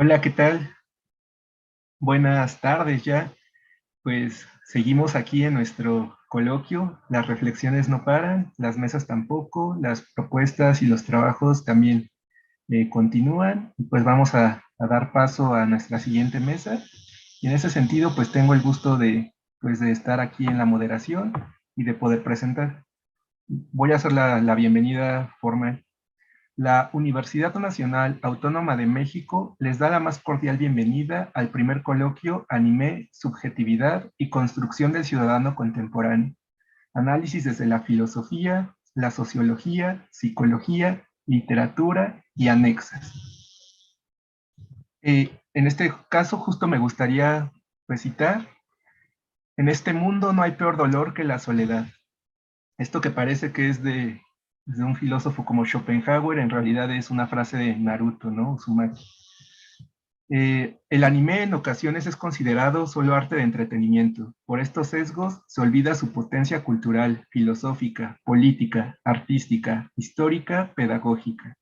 Hola, ¿qué tal? Buenas tardes ya. Pues seguimos aquí en nuestro coloquio. Las reflexiones no paran, las mesas tampoco, las propuestas y los trabajos también continúan. Y pues vamos a dar paso a nuestra siguiente mesa. Y en ese sentido, pues tengo el gusto de estar aquí en la moderación y de poder presentar. Voy a hacer la bienvenida formal. La Universidad Nacional Autónoma de México les da la más cordial bienvenida al primer coloquio Anime, Subjetividad y Construcción del Ciudadano Contemporáneo. Análisis desde la filosofía, la sociología, psicología, literatura y anexas. En este caso justo me gustaría citar, en este mundo no hay peor dolor que la soledad. Esto que parece que es de un filósofo como Schopenhauer, en realidad es una frase de Naruto, ¿no? Uzumaki. El anime en ocasiones es considerado solo arte de entretenimiento. Por estos sesgos se olvida su potencia cultural, filosófica, política, artística, histórica, pedagógica.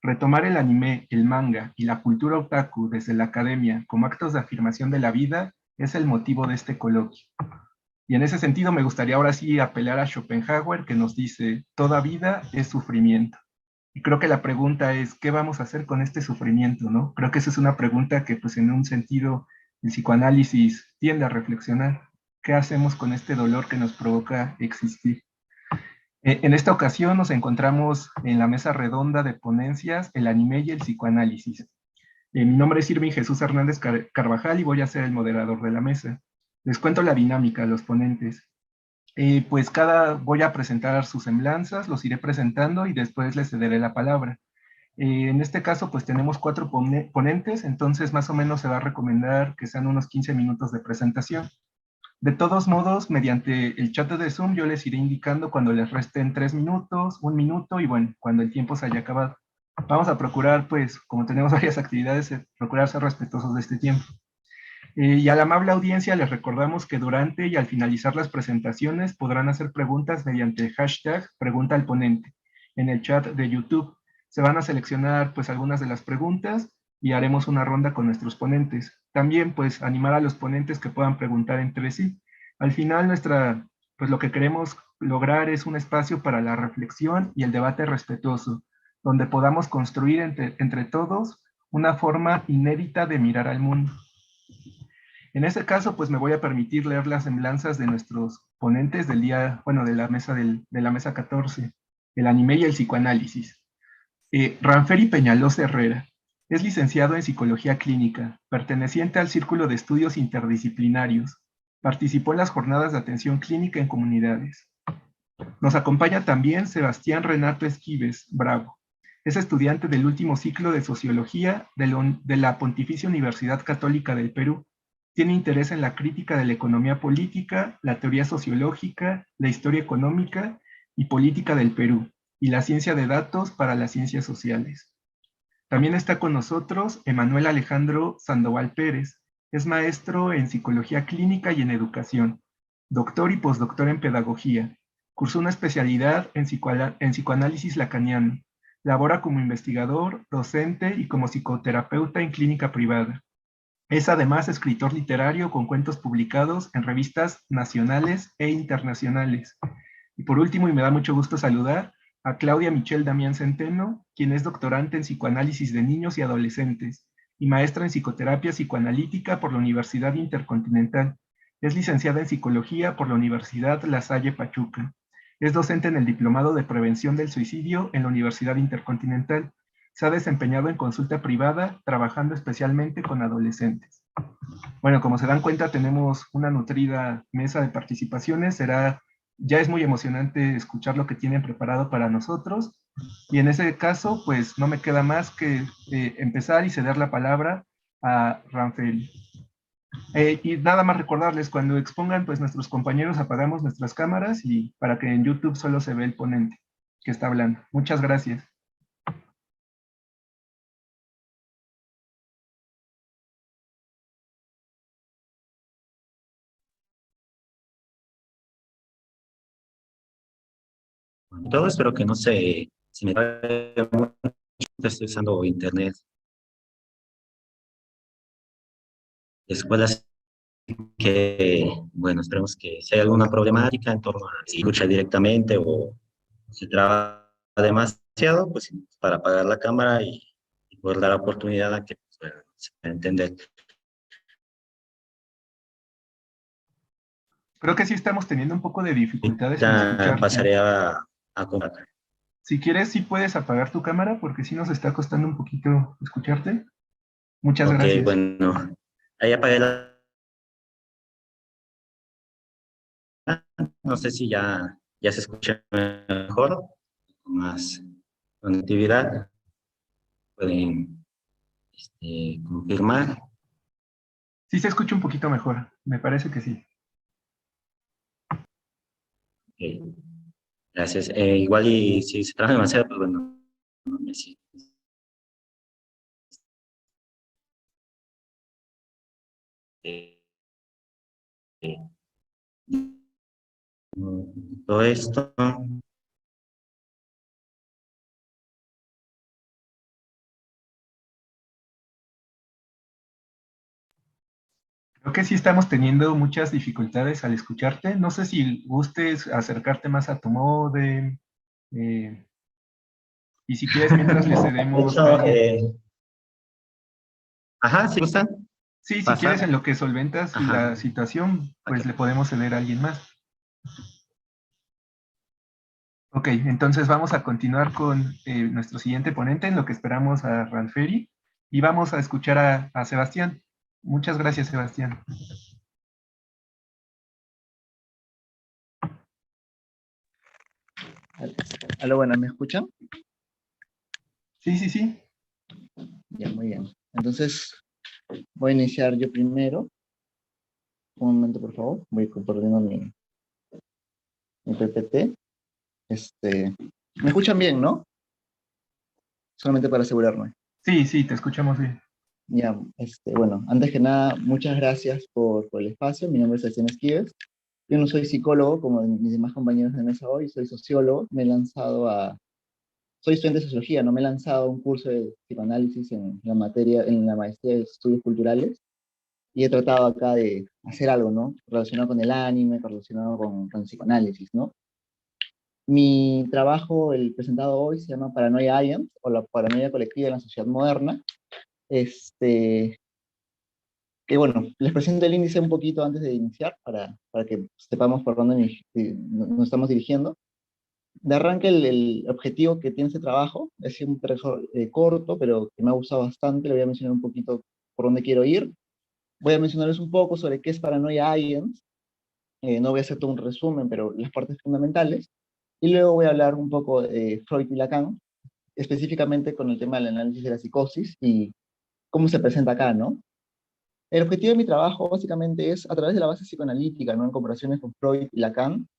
Retomar el anime, el manga y la cultura otaku desde la academia como actos de afirmación de la vida es el motivo de este coloquio. Y en ese sentido me gustaría ahora sí apelar a Schopenhauer, que nos dice, toda vida es sufrimiento. Y creo que la pregunta es, ¿qué vamos a hacer con este sufrimiento, no? Creo que esa es una pregunta que, pues, en un sentido, el psicoanálisis tiende a reflexionar. ¿Qué hacemos con este dolor que nos provoca existir? En esta ocasión nos encontramos en la mesa redonda de ponencias, el anime y el psicoanálisis. Mi nombre es Irving Jesús Hernández Carvajal y voy a ser el moderador de la mesa. Les cuento la dinámica a los ponentes. Pues voy a presentar sus semblanzas, los iré presentando y después les cederé la palabra. En este caso, pues tenemos 4 ponentes, entonces más o menos se va a recomendar que sean unos 15 minutos de presentación. De todos modos, mediante el chat de Zoom, yo les iré indicando cuando les resten 3 minutos, 1 minuto y bueno, cuando el tiempo se haya acabado. Vamos a procurar, pues, como tenemos varias actividades, procurar ser respetuosos de este tiempo. Y a la amable audiencia les recordamos que durante y al finalizar las presentaciones podrán hacer preguntas mediante el hashtag Pregunta al Ponente en el chat de YouTube. Se van a seleccionar pues algunas de las preguntas y haremos una ronda con nuestros ponentes. También pues animar a los ponentes que puedan preguntar entre sí. Al final pues lo que queremos lograr es un espacio para la reflexión y el debate respetuoso, donde podamos construir entre todos una forma inédita de mirar al mundo. En este caso, pues me voy a permitir leer las semblanzas de nuestros ponentes del día, bueno, de la mesa 14, el anime y el psicoanálisis. Ranferi Peñalosa Herrera es licenciado en Psicología Clínica, perteneciente al Círculo de Estudios Interdisciplinarios. Participó en las jornadas de atención clínica en comunidades. Nos acompaña también Sebastián Renato Esquives Bravo. Es estudiante del último ciclo de Sociología de la Pontificia Universidad Católica del Perú. Tiene interés en la crítica de la economía política, la teoría sociológica, la historia económica y política del Perú, y la ciencia de datos para las ciencias sociales. También está con nosotros Emanuel Alejandro Sandoval Pérez. Es maestro en Psicología Clínica y en Educación, doctor y postdoctor en Pedagogía. Cursó una especialidad en psicoanálisis lacaniano. Labora como investigador, docente y como psicoterapeuta en clínica privada. Es además escritor literario con cuentos publicados en revistas nacionales e internacionales. Y por último, y me da mucho gusto saludar a Claudia Michelle Damián Centeno, quien es doctorante en psicoanálisis de niños y adolescentes y maestra en psicoterapia psicoanalítica por la Universidad Intercontinental. Es licenciada en psicología por la Universidad La Salle Pachuca. Es docente en el Diplomado de Prevención del Suicidio en la Universidad Intercontinental. Se ha desempeñado en consulta privada, trabajando especialmente con adolescentes. Bueno, como se dan cuenta, tenemos una nutrida mesa de participaciones. Ya es muy emocionante escuchar lo que tienen preparado para nosotros. Y en ese caso, pues no me queda más que empezar y ceder la palabra a Ranfel. Y nada más recordarles, cuando expongan, pues nuestros compañeros apagamos nuestras cámaras y para que en YouTube solo se ve el ponente que está hablando. Muchas gracias. Todo espero que no se me vaya mucho. Estoy usando internet de escuelas que, bueno, esperemos que si hay alguna problemática en torno a si escucha directamente o se traba demasiado, pues para apagar la cámara y poder dar la oportunidad a que pues, se pueda entender. Creo que sí estamos teniendo un poco de dificultades en Ya escucharte. pasaré a compartir. Si quieres, sí puedes apagar tu cámara porque sí nos está costando un poquito escucharte. Muchas Ok, gracias. bueno, ahí apagué no sé si ya se escucha mejor, con más conectividad. Pueden confirmar. Sí se escucha un poquito mejor, me parece que sí. Ok, gracias. Igual y si se traba demasiado, pues bueno, sí, eh, eh, todo esto. Creo que sí estamos teniendo muchas dificultades al escucharte. No sé si gustes acercarte más a tu modem. eh, y si quieres, mientras le De cedemos hecho, ahí. ajá, si gustan Sí, si quieres, en pasar, lo que solventas ajá, la situación, pues le ok. podemos ceder a alguien más. Ok, entonces vamos a continuar con nuestro siguiente ponente en lo que esperamos a Ranferi y vamos a escuchar a Sebastián. Muchas gracias, Sebastián. Aló, bueno, ¿me escuchan? Sí, sí, sí. Ya, muy bien. Entonces, voy a iniciar yo primero. Un momento, por favor. Voy compartiendo mi PPT. ¿Me escuchan bien, no? Solamente para asegurarme. Sí, sí, te escuchamos bien. Ya, bueno, antes que nada, muchas gracias por el espacio. Mi nombre es Sebastián Esquives. Yo no soy psicólogo como mis demás compañeros de mesa hoy, soy sociólogo. Soy estudiante de sociología, no me he lanzado a un curso de psicoanálisis en la materia, en la maestría de estudios culturales. Y he tratado acá de hacer algo, ¿no? Relacionado con el anime, relacionado con el psicoanálisis, ¿no? Mi trabajo, el presentado hoy, se llama Paranoia Aliens, o la paranoia colectiva en la sociedad moderna. Este, que bueno, les presento el índice un poquito antes de iniciar, para que sepamos por dónde nos estamos dirigiendo. De arranque, el objetivo que tiene este trabajo es un trabajo corto, pero que me ha gustado bastante. Le voy a mencionar un poquito por dónde quiero ir. Voy a mencionarles un poco sobre qué es Paranoia Aliens. No voy a hacer todo un resumen, pero las partes fundamentales. Y luego voy a hablar un poco de Freud y Lacan, específicamente con el tema del análisis de la psicosis y cómo se presenta acá, ¿no? El objetivo de mi trabajo básicamente es, a través de la base psicoanalítica, ¿no? En comparaciones con Freud y Lacan,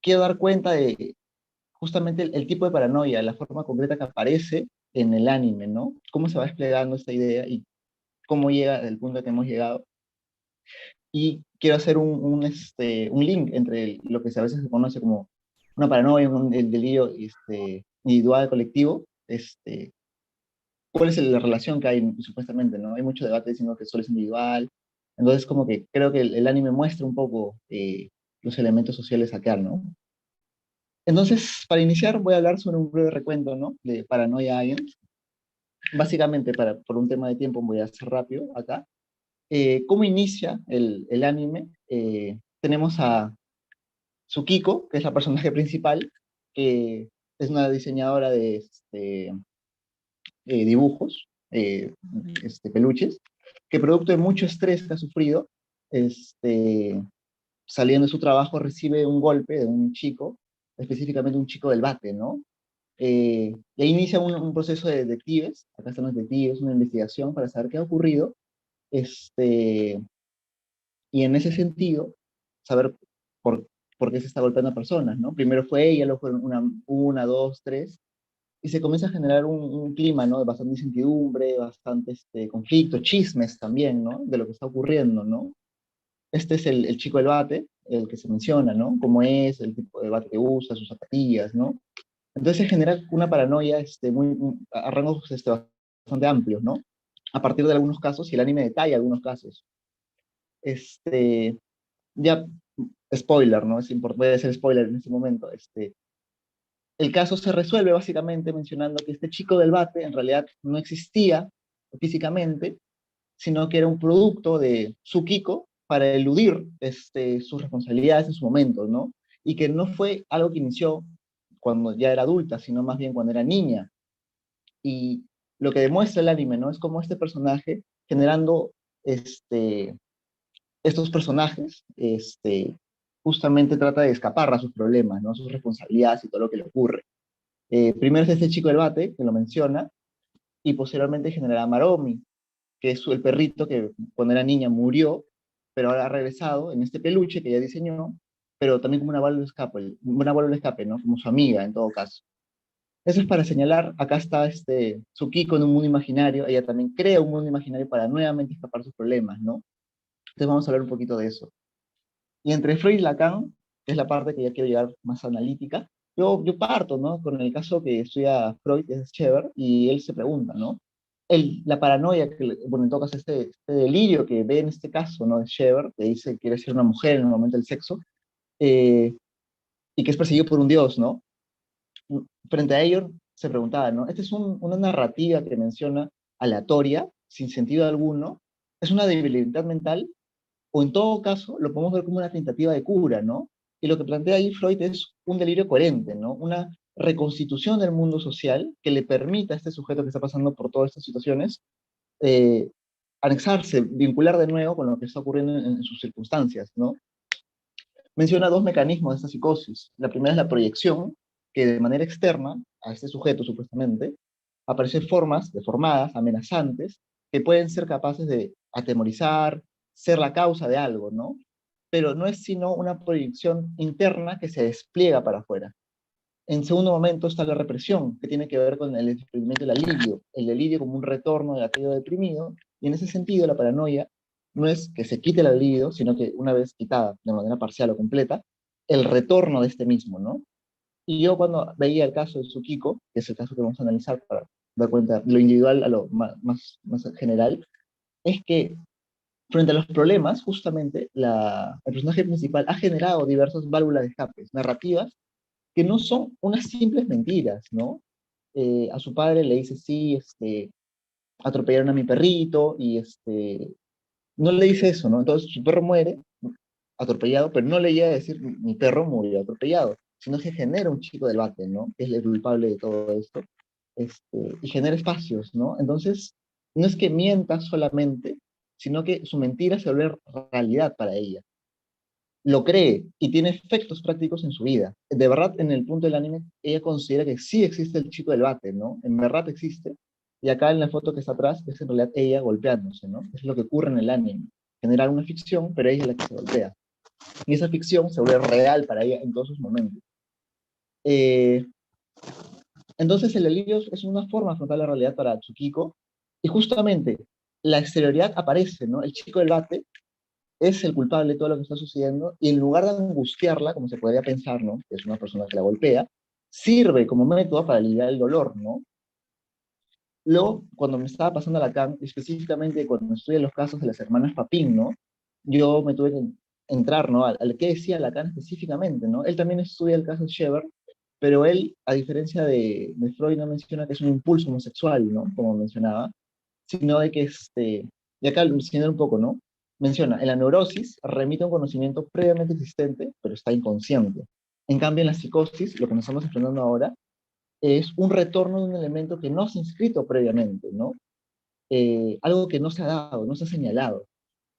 quiero dar cuenta de justamente el tipo de paranoia, la forma concreta que aparece en el anime, ¿no? Cómo se va desplegando esta idea y cómo llega al punto que hemos llegado. Y quiero hacer un link entre lo que a veces se conoce como una paranoia, el delirio individual, colectivo, cuál es la relación que hay supuestamente, ¿no? Hay mucho debate diciendo que solo es individual. Entonces, como que creo que el anime muestra un poco los elementos sociales acá, ¿no? Entonces, para iniciar, voy a hablar sobre un breve recuento, ¿no? De Paranoia Agents. Básicamente, por un tema de tiempo, voy a ser rápido acá. ¿Cómo inicia el anime? Tenemos a Tsukiko, que es la personaje principal, que es una diseñadora de dibujos, peluches, que producto de mucho estrés que ha sufrido, este, saliendo de su trabajo, recibe un golpe de un chico, específicamente un chico del bate, ¿no? Y ahí inicia un proceso de detectives, acá están los detectives, una investigación para saber qué ha ocurrido, este, y en ese sentido, saber por, por qué se está golpeando a personas, ¿no? Primero fue ella, luego fueron una, dos, tres, y se comienza a generar un clima, ¿no? De bastante incertidumbre, bastante conflicto, chismes también, ¿no? De lo que está ocurriendo, ¿no? Este es el chico del bate, el que se menciona, ¿no? Cómo es, el tipo de bate que usa, sus zapatillas, ¿no? Entonces se genera una paranoia a rangos bastante amplios, ¿no? A partir de algunos casos, y el anime detalla algunos casos. Ya, spoiler, ¿no? Voy a hacer spoiler en este momento. El caso se resuelve básicamente mencionando que este chico del bate en realidad no existía físicamente, sino que era un producto de Tsukiko para eludir sus responsabilidades en su momento, ¿no? Y que no fue algo que inició cuando ya era adulta, sino más bien cuando era niña. Y lo que demuestra el anime, ¿no? Es como este personaje generando estos personajes, justamente trata de escapar a sus problemas, ¿no? Sus responsabilidades y todo lo que le ocurre. Primero es este chico del bate, que lo menciona, y posteriormente generará a Maromi, que es el perrito que cuando era niña murió, pero ahora ha regresado en este peluche que ella diseñó, pero también como una válvula de escape, ¿no? Como su amiga en todo caso. Eso es para señalar, acá está Tsukiko en un mundo imaginario, ella también crea un mundo imaginario para nuevamente escapar sus problemas, ¿no? Entonces vamos a hablar un poquito de eso. Y entre Freud y Lacan, que es la parte que ya quiero llegar más analítica, yo parto, ¿no? Con el caso que estudia Freud, es Scheber, y él se pregunta, ¿no? La paranoia, bueno, en todo caso, este delirio que ve en este caso, ¿no? De Scheber, que dice que quiere ser una mujer en el momento del sexo, eh, y que es perseguido por un dios, ¿no? Frente a ello, se preguntaba, ¿no? Esta es una narrativa que menciona aleatoria, sin sentido alguno, es una debilidad mental o en todo caso lo podemos ver como una tentativa de cura, ¿no? Y lo que plantea ahí Freud es un delirio coherente, ¿no? Una reconstitución del mundo social que le permita a este sujeto que está pasando por todas estas situaciones eh, anexarse, vincular de nuevo con lo que está ocurriendo en sus circunstancias, ¿no? Menciona dos mecanismos de esta psicosis. La primera es la proyección, que de manera externa a este sujeto, supuestamente, aparecen formas deformadas, amenazantes, que pueden ser capaces de atemorizar, ser la causa de algo, ¿no? Pero no es sino una proyección interna que se despliega para afuera. En segundo momento está la represión, que tiene que ver con el desprendimiento del alivio, el delirio como un retorno de aquello deprimido, y en ese sentido la paranoia no es que se quite el alivio, sino que una vez quitada de manera parcial o completa, el retorno de este mismo, ¿no? Y yo cuando veía el caso de Tsukiko, que es el caso que vamos a analizar para dar cuenta de lo individual a lo más general, es que frente a los problemas, justamente, el personaje principal ha generado diversas válvulas de escapes, narrativas, que no son unas simples mentiras, ¿no? A su padre le dice, sí, atropellaron a mi perrito, y no le dice eso, ¿no? Entonces su perro muere atropellado, pero no le llega a decir, mi perro murió atropellado, sino que genera un chico del bate, ¿no? Que es el culpable de todo esto, y genera espacios, ¿no? Entonces, no es que mienta solamente, sino que su mentira se vuelve realidad para ella, lo cree y tiene efectos prácticos en su vida. De verdad, en el punto del anime, ella considera que sí existe el chico del bate, ¿no? En verdad existe. Y acá en la foto que está atrás es en realidad ella golpeándose, ¿no? Es lo que ocurre en el anime. Generar una ficción, pero ella es la que se golpea. Y esa ficción se vuelve real para ella en todos sus momentos. Eh, entonces el delirio es una forma de afrontar la realidad para Tsukiko. Y justamente la exterioridad aparece, ¿no? El chico del bate es el culpable de todo lo que está sucediendo, y en lugar de angustiarla, como se podría pensar, ¿no? Que es una persona que la golpea, sirve como método para aliviar el dolor, ¿no? Luego, cuando me estaba pasando a Lacan, específicamente cuando estudié los casos de las hermanas Papin, ¿no? Yo me tuve que entrar, ¿no? Al qué decía Lacan específicamente, ¿no? Él también estudia el caso de Scheber, pero él, a diferencia de Freud, no menciona que es un impulso homosexual, ¿no? Como mencionaba, sino de que, y acá lo señala un poco, ¿no? Menciona, en la neurosis remite a un conocimiento previamente existente, pero está inconsciente. En cambio, en la psicosis, lo que nos estamos enfrentando ahora, es un retorno de un elemento que no se ha inscrito previamente, ¿no? Algo que no se ha dado, no se ha señalado.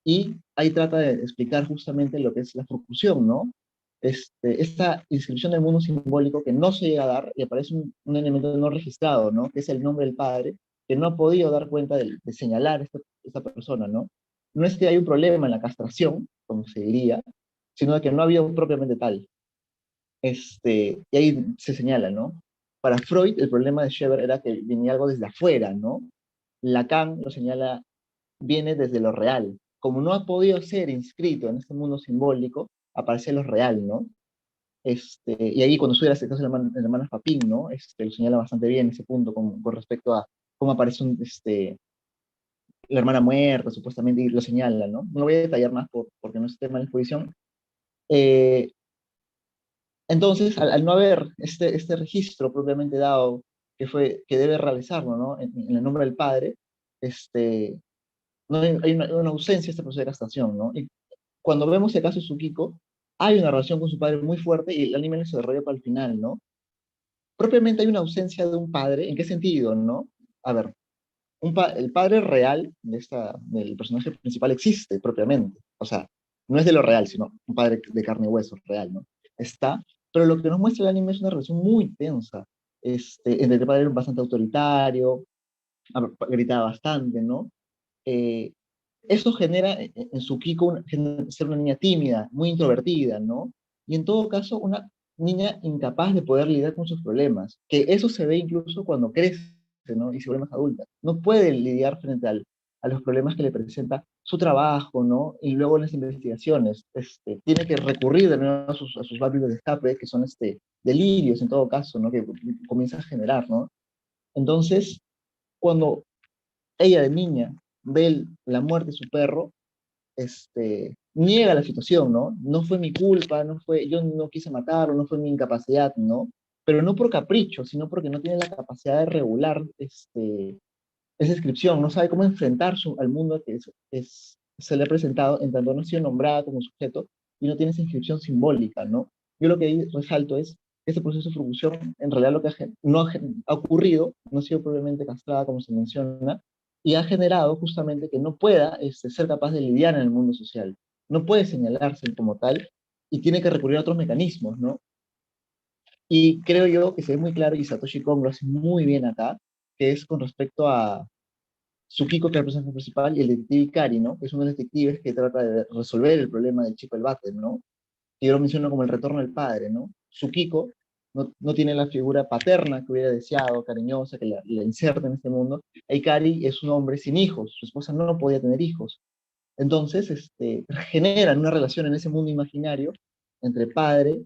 Y ahí trata de explicar justamente lo que es la forcusión, ¿no? Esta inscripción del mundo simbólico que no se llega a dar y aparece un elemento no registrado, ¿no? Que es el nombre del padre, que no ha podido dar cuenta de señalar esta persona, ¿no? No es que hay un problema en la castración, como se diría, sino de que no había propiamente tal. Y ahí se señala, ¿no? Para Freud, el problema de Scheber era que venía algo desde afuera, ¿no? Lacan lo señala, viene desde lo real. Como no ha podido ser inscrito en este mundo simbólico, aparece lo real, ¿no? Y ahí cuando estudia este caso de las hermanas Papin, ¿no? Lo señala bastante bien ese punto con respecto a cómo aparece la hermana muerta, supuestamente, y lo señala, ¿no? No lo voy a detallar más porque no es tema de exposición. Eh, entonces, al no haber este registro propiamente dado que debe realizarlo, ¿no? En el nombre del padre, no hay una ausencia de este proceso de castración, ¿no? Y cuando vemos el caso de Tsukiko, hay una relación con su padre muy fuerte y el anime se desarrolla para el final, ¿no? Propiamente hay una ausencia de un padre, ¿en qué sentido, no? A ver, el padre real del personaje principal existe propiamente, o sea, no es de lo real, sino un padre de carne y hueso real, ¿no? Está, pero lo que nos muestra el anime es una relación muy tensa, entre el padre era bastante autoritario, gritaba bastante, ¿no? Eh, Eso genera en Tsukiko ser una niña tímida, muy introvertida, ¿no? Y en todo caso, una niña incapaz de poder lidiar con sus problemas, que eso se ve incluso cuando crece, ¿no? Y se vuelve más adulta. No puede lidiar frente a los problemas que le presenta su trabajo, ¿no? Y luego en las investigaciones, tiene que recurrir de nuevo a sus válvulas de escape, que son delirios en todo caso, ¿no? Que comienza a generar, ¿no? Entonces, cuando ella de niña ve la muerte de su perro, niega la situación, ¿no? No fue mi culpa, yo no quise matarlo, no fue mi incapacidad, ¿no? Pero no por capricho, sino porque no tiene la capacidad de regular esa descripción, no sabe cómo enfrentar al mundo que se le ha presentado en tanto no ha sido nombrada como sujeto y no tiene esa inscripción simbólica, ¿no? Yo lo que ahí resalto es que este proceso de formación, en realidad lo que no ha ocurrido, no ha sido propiamente castrada como se menciona, y ha generado justamente que no pueda ser capaz de lidiar en el mundo social. No puede señalarse como tal y tiene que recurrir a otros mecanismos, ¿no? Y creo yo que se ve muy claro, y Satoshi Kon lo hace muy bien acá, que es con respecto a Tsukiko, que es el personaje principal, y el detective Ikari, ¿no? Que es uno de los detectives que trata de resolver el problema del chico del váter, ¿no? Que yo lo menciono como el retorno del padre, ¿no? Tsukiko no tiene la figura paterna que hubiera deseado, cariñosa, que la inserta en este mundo. Ikari es un hombre sin hijos, su esposa no podía tener hijos. Entonces, generan una relación en ese mundo imaginario entre padre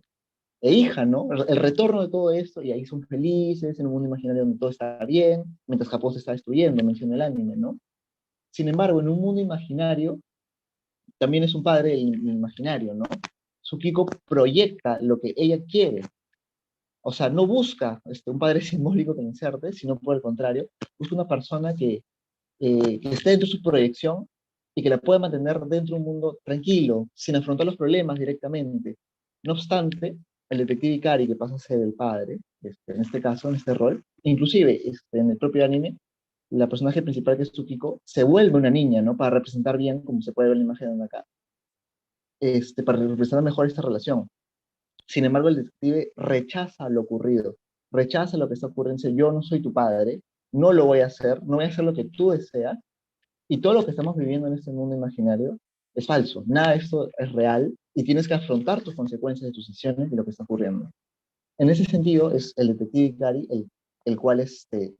e hija, ¿no? El retorno de todo esto, y ahí son felices, en un mundo imaginario donde todo está bien, mientras Japón se está destruyendo, menciona el anime, ¿no? Sin embargo, en un mundo imaginario, también es un padre el imaginario, ¿no? Tsukiko proyecta lo que ella quiere. O sea, no busca un padre simbólico que inserte, sino por el contrario, busca una persona que esté dentro de su proyección y que la pueda mantener dentro de un mundo tranquilo, sin afrontar los problemas directamente. No obstante, el detective Ikari, que pasa a ser el padre, en este caso, en este rol, inclusive en el propio anime, la personaje principal que es Tsukiko se vuelve una niña, ¿no? Para representar bien, como se puede ver en la imagen de acá, para representar mejor esta relación. Sin embargo, el detective rechaza lo ocurrido, rechaza lo que está ocurriendo, dice, yo no soy tu padre, no lo voy a hacer, no voy a hacer lo que tú deseas, y todo lo que estamos viviendo en este mundo imaginario es falso, nada de esto es real, y tienes que afrontar tus consecuencias de tus acciones y lo que está ocurriendo. En ese sentido, es el detective Ikari el cual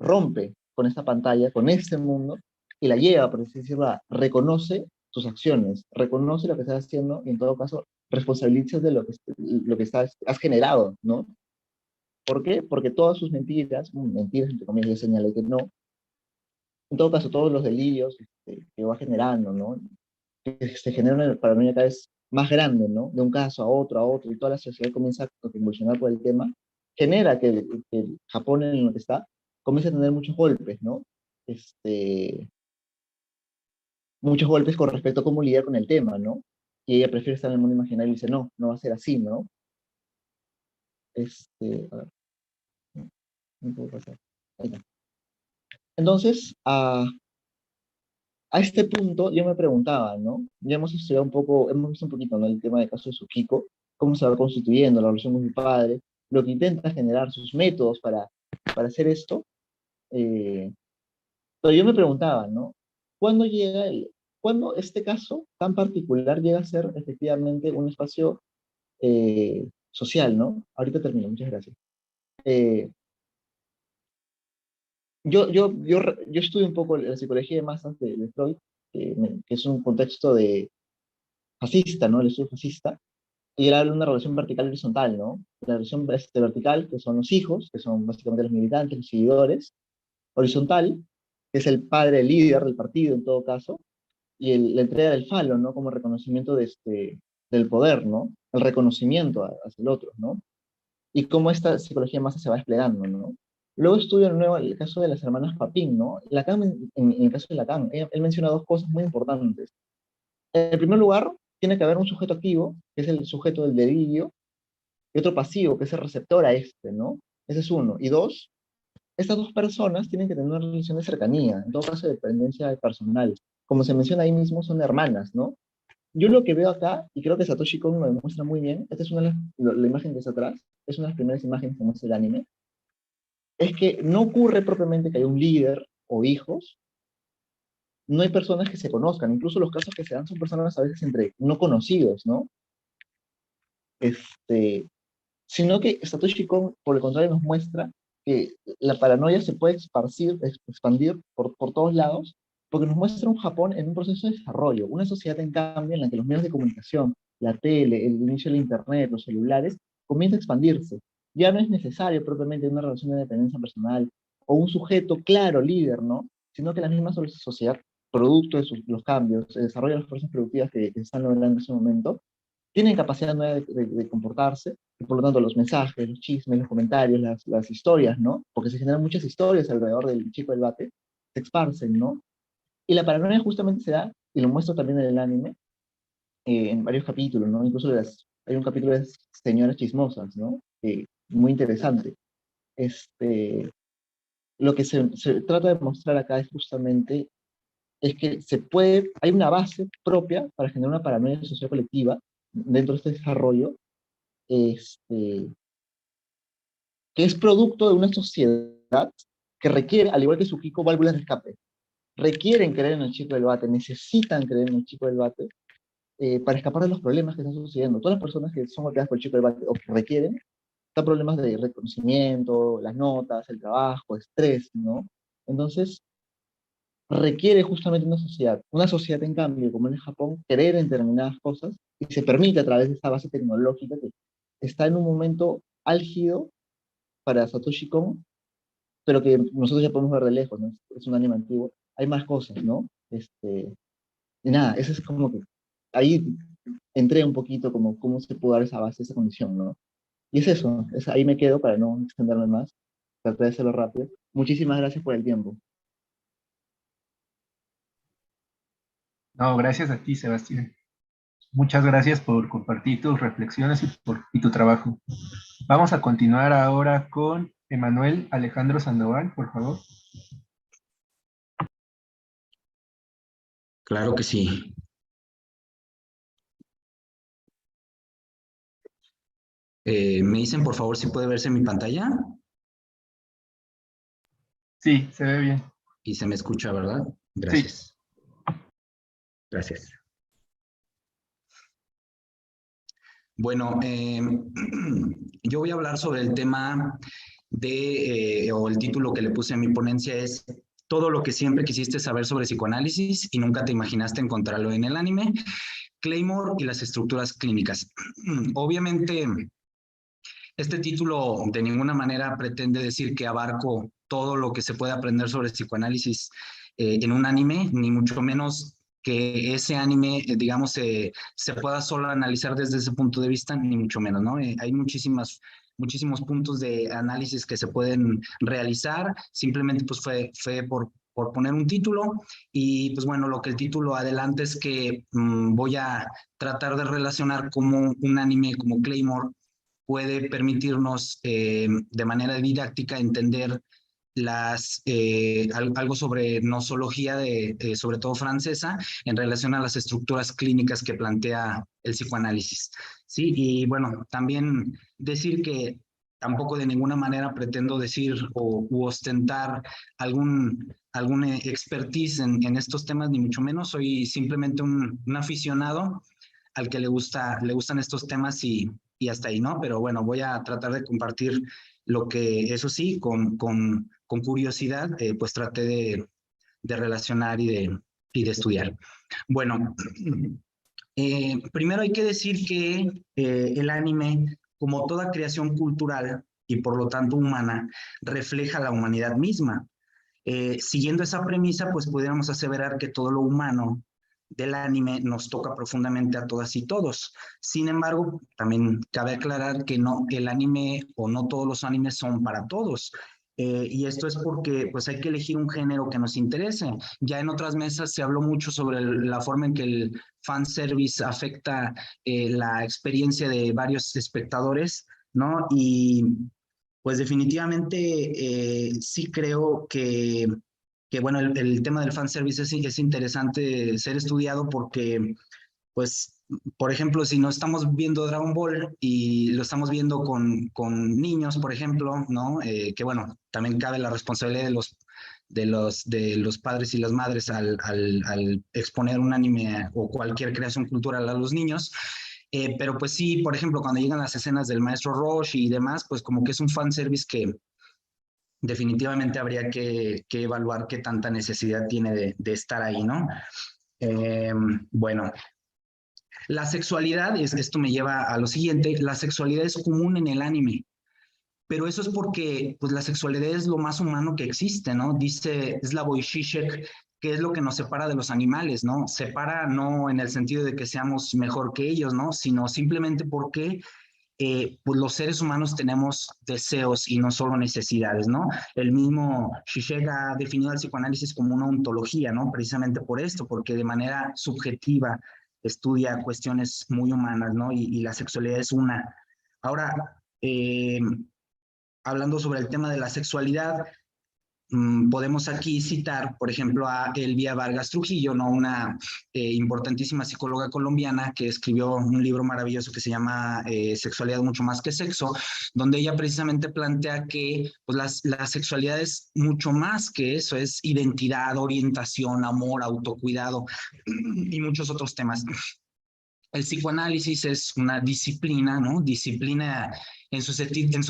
rompe con esta pantalla, con este mundo, y la lleva, por así decirlo, reconoce tus acciones, reconoce lo que estás haciendo y en todo caso responsabilizas de lo que has generado, ¿no? ¿Por qué? Porque todas sus mentiras, mentiras entre comillas, yo señalé que no, en todo caso, todos los delirios que va generando, ¿no? Que se genera una paranoia cada vez más grande, ¿no? De un caso a otro, y toda la sociedad comienza a convulsionar por el tema, genera que el Japón en lo que está comience a tener muchos golpes, ¿no? Este, muchos golpes con respecto a cómo lidiar con el tema, ¿no? Y ella prefiere estar en el mundo imaginario y dice, no, no va a ser así, ¿no? A ver, no puedo pasar. Ahí está. Entonces, a este punto yo me preguntaba, ¿no? Ya hemos estudiado un poco, hemos visto un poquito, ¿no? El tema del caso de Tsukiko, cómo se va constituyendo la relación con su padre, lo que intenta generar, sus métodos para hacer esto. eh, pero yo me preguntaba, ¿no? ¿Cuándo llega cuándo este caso tan particular llega a ser efectivamente un espacio social, ¿no? Ahorita termino, muchas gracias. Eh, yo estudio un poco la psicología de masas de Freud, que es un contexto de fascista, ¿no? El estudio fascista, y él habla de una relación vertical y horizontal, ¿no? La relación vertical, que son los hijos, que son básicamente los militantes, los seguidores; horizontal, que es el padre, el líder del partido en todo caso, y la entrega del falo, ¿no? Como reconocimiento del poder, ¿no? El reconocimiento hacia el otro, ¿no? Y cómo esta psicología de masa se va desplegando, ¿no? Luego estudio de nuevo el caso de las hermanas Papin, ¿no? Lacan, en el caso de Lacan, él menciona dos cosas muy importantes. En primer lugar, tiene que haber un sujeto activo, que es el sujeto del delirio, y otro pasivo, que es el receptor a este, ¿no? Ese es uno. Y dos, estas dos personas tienen que tener una relación de cercanía, en todo caso de dependencia personal. Como se menciona ahí mismo, son hermanas, ¿no? Yo lo que veo acá, y creo que Satoshi Kon lo demuestra muy bien, esta es una de la imagen que está atrás, es una de las primeras imágenes que muestra el anime, es que no ocurre propiamente que haya un líder o hijos, no hay personas que se conozcan, incluso los casos que se dan son personas a veces entre no conocidos, ¿no? Este, Sino que Satoshi Kon, por el contrario, nos muestra que la paranoia se puede expandir por todos lados, porque nos muestra un Japón en un proceso de desarrollo, una sociedad en cambio en la que los medios de comunicación, la tele, el inicio del internet, los celulares, comienza a expandirse. Ya no es necesario propiamente una relación de dependencia personal o un sujeto claro, líder, ¿no? Sino que la misma sociedad, producto de los cambios, el desarrollo de las fuerzas productivas que están logrando en ese momento, tienen capacidad nueva de comportarse, y por lo tanto los mensajes, los chismes, los comentarios, las historias, ¿no? Porque se generan muchas historias alrededor del chico del bate, se esparcen, ¿no? Y la paranoia justamente se da, y lo muestro también en el anime, en varios capítulos, ¿no? Incluso hay un capítulo de señoras chismosas, ¿no? Muy interesante. Este, lo que se trata de mostrar acá es justamente es que hay una base propia para generar una paranoia social colectiva dentro de este desarrollo, este, que es producto de una sociedad que requiere, al igual que Tsukiko, válvulas de escape. Requieren creer en el chico del bate, necesitan creer en el chico del bate para escapar de los problemas que están sucediendo. Todas las personas que son golpeadas por el chico del bate o que requieren, están problemas de reconocimiento, las notas, el trabajo, estrés, ¿no? Entonces, requiere justamente una sociedad en cambio, como en Japón, creer en determinadas cosas y se permite a través de esta base tecnológica que está en un momento álgido para Satoshi Kon, pero que nosotros ya podemos ver de lejos, ¿no? Es un anime antiguo. Hay más cosas, ¿no? Y nada, eso es como que ahí entré un poquito como cómo se pudo dar esa base, esa condición, ¿no? Y es eso, ahí me quedo para no extenderme más, traté de hacerlo rápido. Muchísimas gracias por el tiempo. No, gracias a ti, Sebastián. Muchas gracias por compartir tus reflexiones y tu trabajo. Vamos a continuar ahora con Emanuel Alejandro Sandoval, por favor. Claro que sí. Me dicen, por favor, si puede verse mi pantalla Sí, se ve bien. y se me escucha, ¿verdad? Sí. Gracias. Gracias. Bueno, yo voy a hablar sobre el tema o el título que le puse a mi ponencia es todo lo que siempre quisiste saber sobre psicoanálisis y nunca te imaginaste encontrarlo en el anime, Claymore y las estructuras clínicas. Obviamente, este título de ninguna manera pretende decir que abarco todo lo que se puede aprender sobre psicoanálisis en un anime, ni mucho menos que ese anime, digamos, se pueda solo analizar desde ese punto de vista, ni mucho menos, ¿no? Hay muchísimos puntos de análisis que se pueden realizar, simplemente pues fue por poner un título, y pues bueno, lo que el título adelanta es que voy a tratar de relacionar cómo un anime como Claymore puede permitirnos de manera didáctica entender algo sobre nosología, sobre todo francesa, en relación a las estructuras clínicas que plantea el psicoanálisis. ¿Sí? Y bueno, también decir que tampoco de ninguna manera pretendo decir u ostentar algún expertise en estos temas, ni mucho menos. Soy simplemente un aficionado al que le gustan estos temas y hasta ahí, ¿no? Pero bueno, voy a tratar de compartir lo que, eso sí, con curiosidad, pues traté de relacionar y de estudiar. Bueno, primero hay que decir que el anime, como toda creación cultural y por lo tanto humana, refleja la humanidad misma. Siguiendo esa premisa, pues pudiéramos aseverar que todo lo humano del anime nos toca profundamente a todas y todos. Sin embargo, también cabe aclarar que no, el anime o no todos los animes son para todos. Y esto es porque pues hay que elegir un género que nos interese. Ya en otras mesas se habló mucho sobre la forma en que el fanservice afecta la experiencia de varios espectadores, ¿no? Y pues definitivamente sí creo que bueno, el tema del fanservice es interesante ser estudiado porque, pues, por ejemplo, si no estamos viendo Dragon Ball y lo estamos viendo con niños, por ejemplo, ¿no? Que bueno, también cabe la responsabilidad de los padres y las madres al exponer un anime o cualquier creación cultural a los niños. Pero pues sí, por ejemplo, cuando llegan las escenas del maestro Roshi y demás, pues como que es un fanservice que definitivamente habría que evaluar qué tanta necesidad tiene de estar ahí, ¿no? Bueno, la sexualidad, esto me lleva a lo siguiente, la sexualidad es común en el anime, pero eso es porque pues, la sexualidad es lo más humano que existe, ¿no? Dice Slavoj Žižek, que es lo que nos separa de los animales, ¿no? Separa no en el sentido de que seamos mejor que ellos, ¿no? Sino simplemente porque pues los seres humanos tenemos deseos y no solo necesidades, ¿no? El mismo Zizek ha definido el psicoanálisis como una ontología, ¿no? Precisamente por esto, porque de manera subjetiva estudia cuestiones muy humanas, ¿no? Y la sexualidad es una. Ahora, hablando sobre el tema de la sexualidad, podemos aquí citar, por ejemplo, a Elvia Vargas Trujillo, ¿no? Una importantísima psicóloga colombiana que escribió un libro maravilloso que se llama Sexualidad mucho más que sexo, donde ella precisamente plantea que pues, la sexualidad es mucho más que eso, es identidad, orientación, amor, autocuidado y muchos otros temas. El psicoanálisis es una disciplina, ¿no? Disciplina en su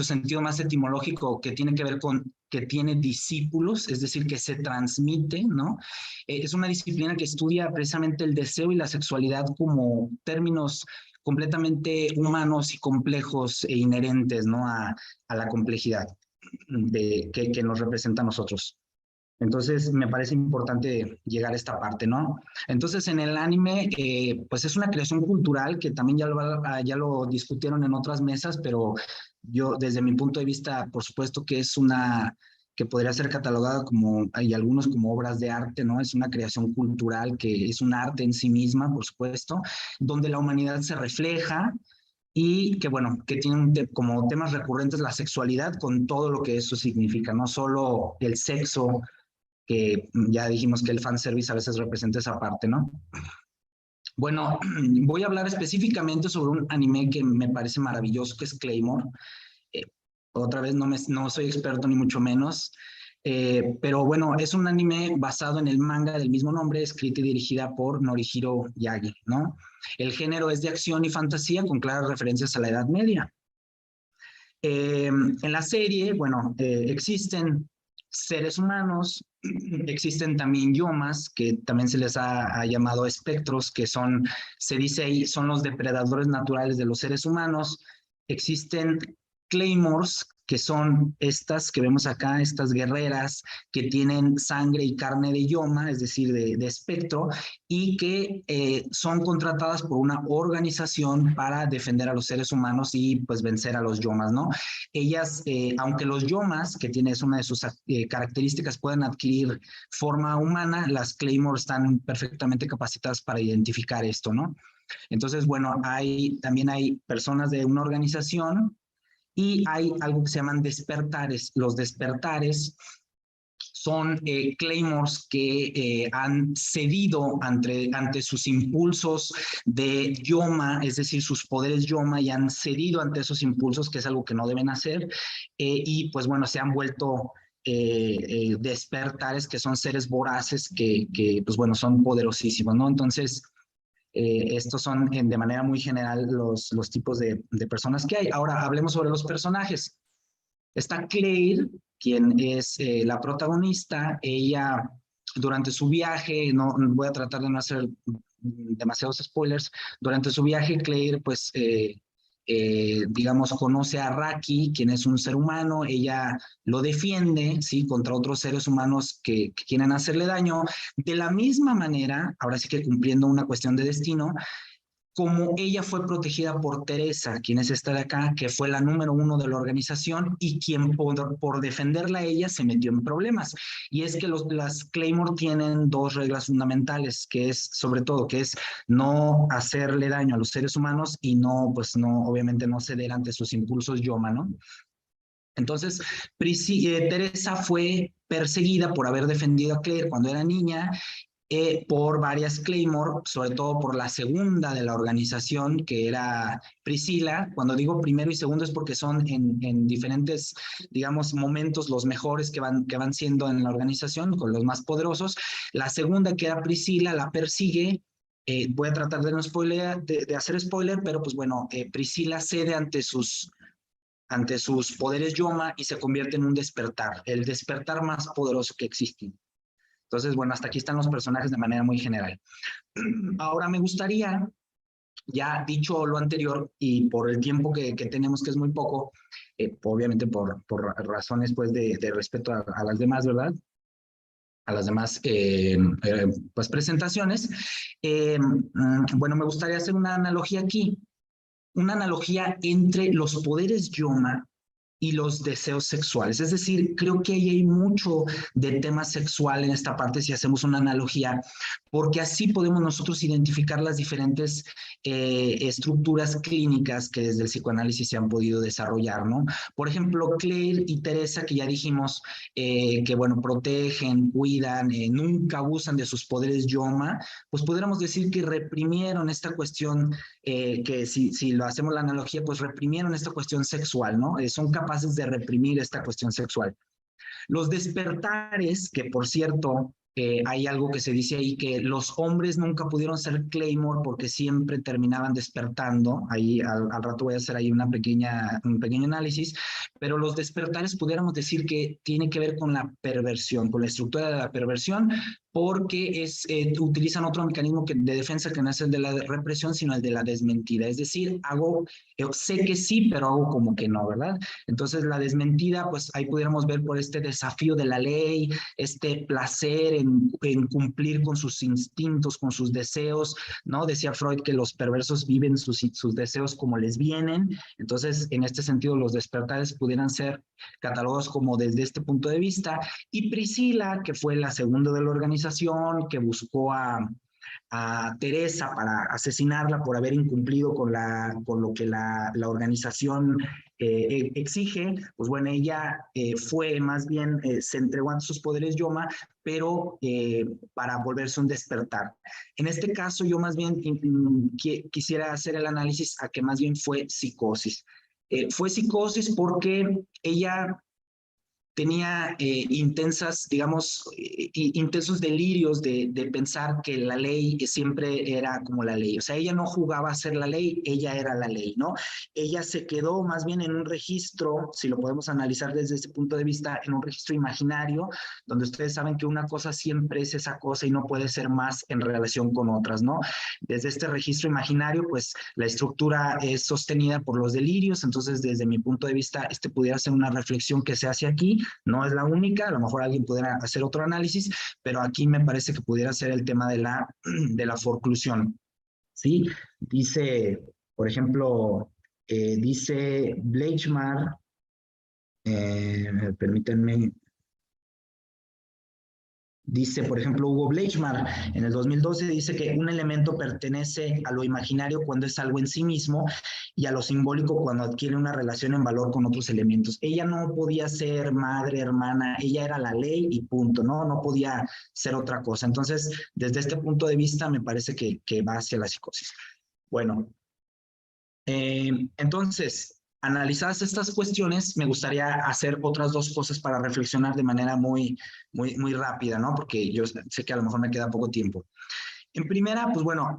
sentido más etimológico, que tiene que ver con que tiene discípulos, es decir, que se transmite, ¿no? Es una disciplina que estudia precisamente el deseo y la sexualidad como términos completamente humanos y complejos e inherentes, ¿no? A la complejidad que nos representa a nosotros. Entonces, me parece importante llegar a esta parte, ¿no? Entonces, en el anime, pues es una creación cultural que también ya lo discutieron en otras mesas, pero yo, desde mi punto de vista, por supuesto que es que podría ser catalogada como, hay algunos como obras de arte, ¿no? Es una creación cultural que es un arte en sí misma, por supuesto, donde la humanidad se refleja y que, bueno, que tiene como temas recurrentes la sexualidad con todo lo que eso significa, no solo el sexo, que ya dijimos que el fanservice a veces representa esa parte, ¿no? Bueno, voy a hablar específicamente sobre un anime que me parece maravilloso, que es Claymore. Otra vez no soy experto ni mucho menos, pero bueno, es un anime basado en el manga del mismo nombre, escrita y dirigida por Norihiro Yagi, ¿no? El género es de acción y fantasía con claras referencias a la Edad Media. En la serie, bueno, existen seres humanos, existen también yomas, que también se les ha llamado espectros, que se dice ahí, son los depredadores naturales de los seres humanos. Existen claymores, que son estas que vemos acá, estas guerreras que tienen sangre y carne de Yoma, es decir, de espectro, y que son contratadas por una organización para defender a los seres humanos y pues vencer a los Yomas, ¿no? Ellas, aunque los Yomas, que tiene una de sus características, pueden adquirir forma humana, las Claymore están perfectamente capacitadas para identificar esto, ¿no? Entonces, bueno, también hay personas de una organización y hay algo que se llaman despertares. Los despertares son claymores que han cedido ante sus impulsos de Yoma, es decir, sus poderes Yoma, y han cedido ante esos impulsos, que es algo que no deben hacer, y pues bueno, se han vuelto despertares, que son seres voraces que pues bueno, son poderosísimos, ¿no? Entonces, estos son de manera muy general los tipos de personas que hay. Ahora, hablemos sobre los personajes. Está Claire, quien es la protagonista. Ella, durante su viaje, no voy a tratar de no hacer demasiados spoilers, durante su viaje Claire, pues, digamos, conoce a Raki, quien es un ser humano. Ella lo defiende, ¿sí?, contra otros seres humanos que quieren hacerle daño. De la misma manera, ahora sí que cumpliendo una cuestión de destino, como ella fue protegida por Teresa, quien es esta de acá, que fue la número 1 de la organización y quien por defenderla a ella se metió en problemas. Y es que las Claymore tienen 2 reglas fundamentales, que es, sobre todo, que es no hacerle daño a los seres humanos y no, pues no, obviamente no ceder ante sus impulsos Yoma, ¿no? Entonces, Teresa fue perseguida por haber defendido a Claire cuando era niña, por varias Claymore, sobre todo por la segunda de la organización, que era Priscila. Cuando digo primero y segundo es porque son en diferentes, digamos, momentos los mejores que van siendo en la organización, con los más poderosos. La segunda, que era Priscila, la persigue. Voy a tratar de no spoiler, de hacer spoiler, pero pues bueno, Priscila cede ante sus poderes Yoma y se convierte en un despertar, el despertar más poderoso que existe. Entonces, bueno, hasta aquí están los personajes de manera muy general. Ahora me gustaría, ya dicho lo anterior y por el tiempo que tenemos, que es muy poco, obviamente por razones pues de respeto a las demás, ¿verdad? A las demás pues presentaciones. Bueno, me gustaría hacer una analogía aquí, una analogía entre los poderes Yoma y los deseos sexuales. Es decir, creo que ahí hay mucho de tema sexual en esta parte si hacemos una analogía, porque así podemos nosotros identificar las diferentes estructuras clínicas que desde el psicoanálisis se han podido desarrollar, ¿no? Por ejemplo, Claire y Teresa, que ya dijimos que, bueno, protegen, cuidan, nunca abusan de sus poderes Yoma, pues podríamos decir que reprimieron esta cuestión, que si lo hacemos la analogía, pues reprimieron esta cuestión sexual, ¿no? Son capaces de reprimir esta cuestión sexual. Los despertares, que por cierto, hay algo que se dice ahí, que los hombres nunca pudieron ser Claymore porque siempre terminaban despertando. Ahí al rato voy a hacer ahí un pequeño análisis, pero los despertares pudiéramos decir que tiene que ver con la perversión, con la estructura de la perversión, porque utilizan otro mecanismo de defensa que no es el de la represión, sino el de la desmentida. Es decir, sé que sí, pero hago como que no, ¿verdad? Entonces la desmentida, pues ahí pudiéramos ver por este desafío de la ley, este placer en cumplir con sus instintos, con sus deseos, ¿no? Decía Freud que los perversos viven sus deseos como les vienen. Entonces, en este sentido, los despertares pudieran ser catalogados como desde este punto de vista. Y Priscila, que fue la segunda de la organización, que buscó a Teresa para asesinarla por haber incumplido con lo que la organización exige, pues bueno, ella fue más bien, se entregó ante sus poderes Yoma, pero para volverse un despertar. En este caso, yo más bien quisiera hacer el análisis a que más bien fue psicosis. Fue psicosis porque ella tenía intensas, digamos, intensos delirios de pensar que la ley siempre era como la ley. O sea, ella no jugaba a ser la ley, ella era la ley, ¿no? Ella se quedó más bien en un registro, si lo podemos analizar desde ese punto de vista, en un registro imaginario, donde ustedes saben que una cosa siempre es esa cosa y no puede ser más en relación con otras, ¿no? Desde este registro imaginario, pues la estructura es sostenida por los delirios, entonces desde mi punto de vista, pudiera ser una reflexión que se hace aquí. No es la única, a lo mejor alguien pudiera hacer otro análisis, pero aquí me parece que pudiera ser el tema de la forclusión. ¿Sí? Dice, por ejemplo, dice Bleichmar, permítanme, dice, por ejemplo, Hugo Bleichmar, en el 2012 dice que un elemento pertenece a lo imaginario cuando es algo en sí mismo y a lo simbólico cuando adquiere una relación en valor con otros elementos. Ella no podía ser madre, hermana, ella era la ley y punto, ¿no? No podía ser otra cosa. Entonces, desde este punto de vista, me parece que va hacia la psicosis. Bueno, entonces, analizadas estas cuestiones, me gustaría hacer otras dos cosas para reflexionar de manera muy rápida, ¿no? Porque yo sé que a lo mejor me queda poco tiempo. En primera, pues bueno,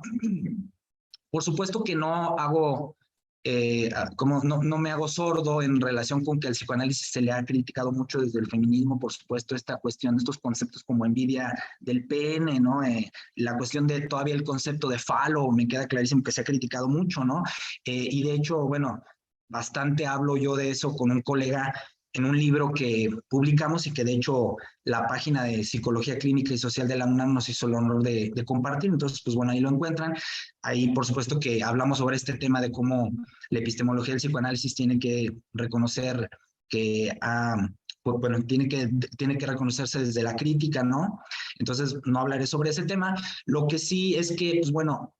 por supuesto que no hago, no me hago sordo en relación con que al psicoanálisis se le ha criticado mucho desde el feminismo, por supuesto, esta cuestión, estos conceptos como envidia del pene, ¿no? La cuestión de todavía el concepto de falo, me queda clarísimo que se ha criticado mucho, ¿no? Y de hecho, bueno, bastante hablo yo de eso con un colega en un libro que publicamos y que de hecho la página de Psicología Clínica y Social de la UNAM nos hizo el honor de compartir. Entonces, pues bueno, ahí lo encuentran. Ahí, por supuesto, que hablamos sobre este tema de cómo la epistemología del psicoanálisis tiene que reconocer que pues, bueno, tiene que reconocerse desde la crítica, ¿no? Entonces, no hablaré sobre ese tema. Lo que sí es que, pues bueno,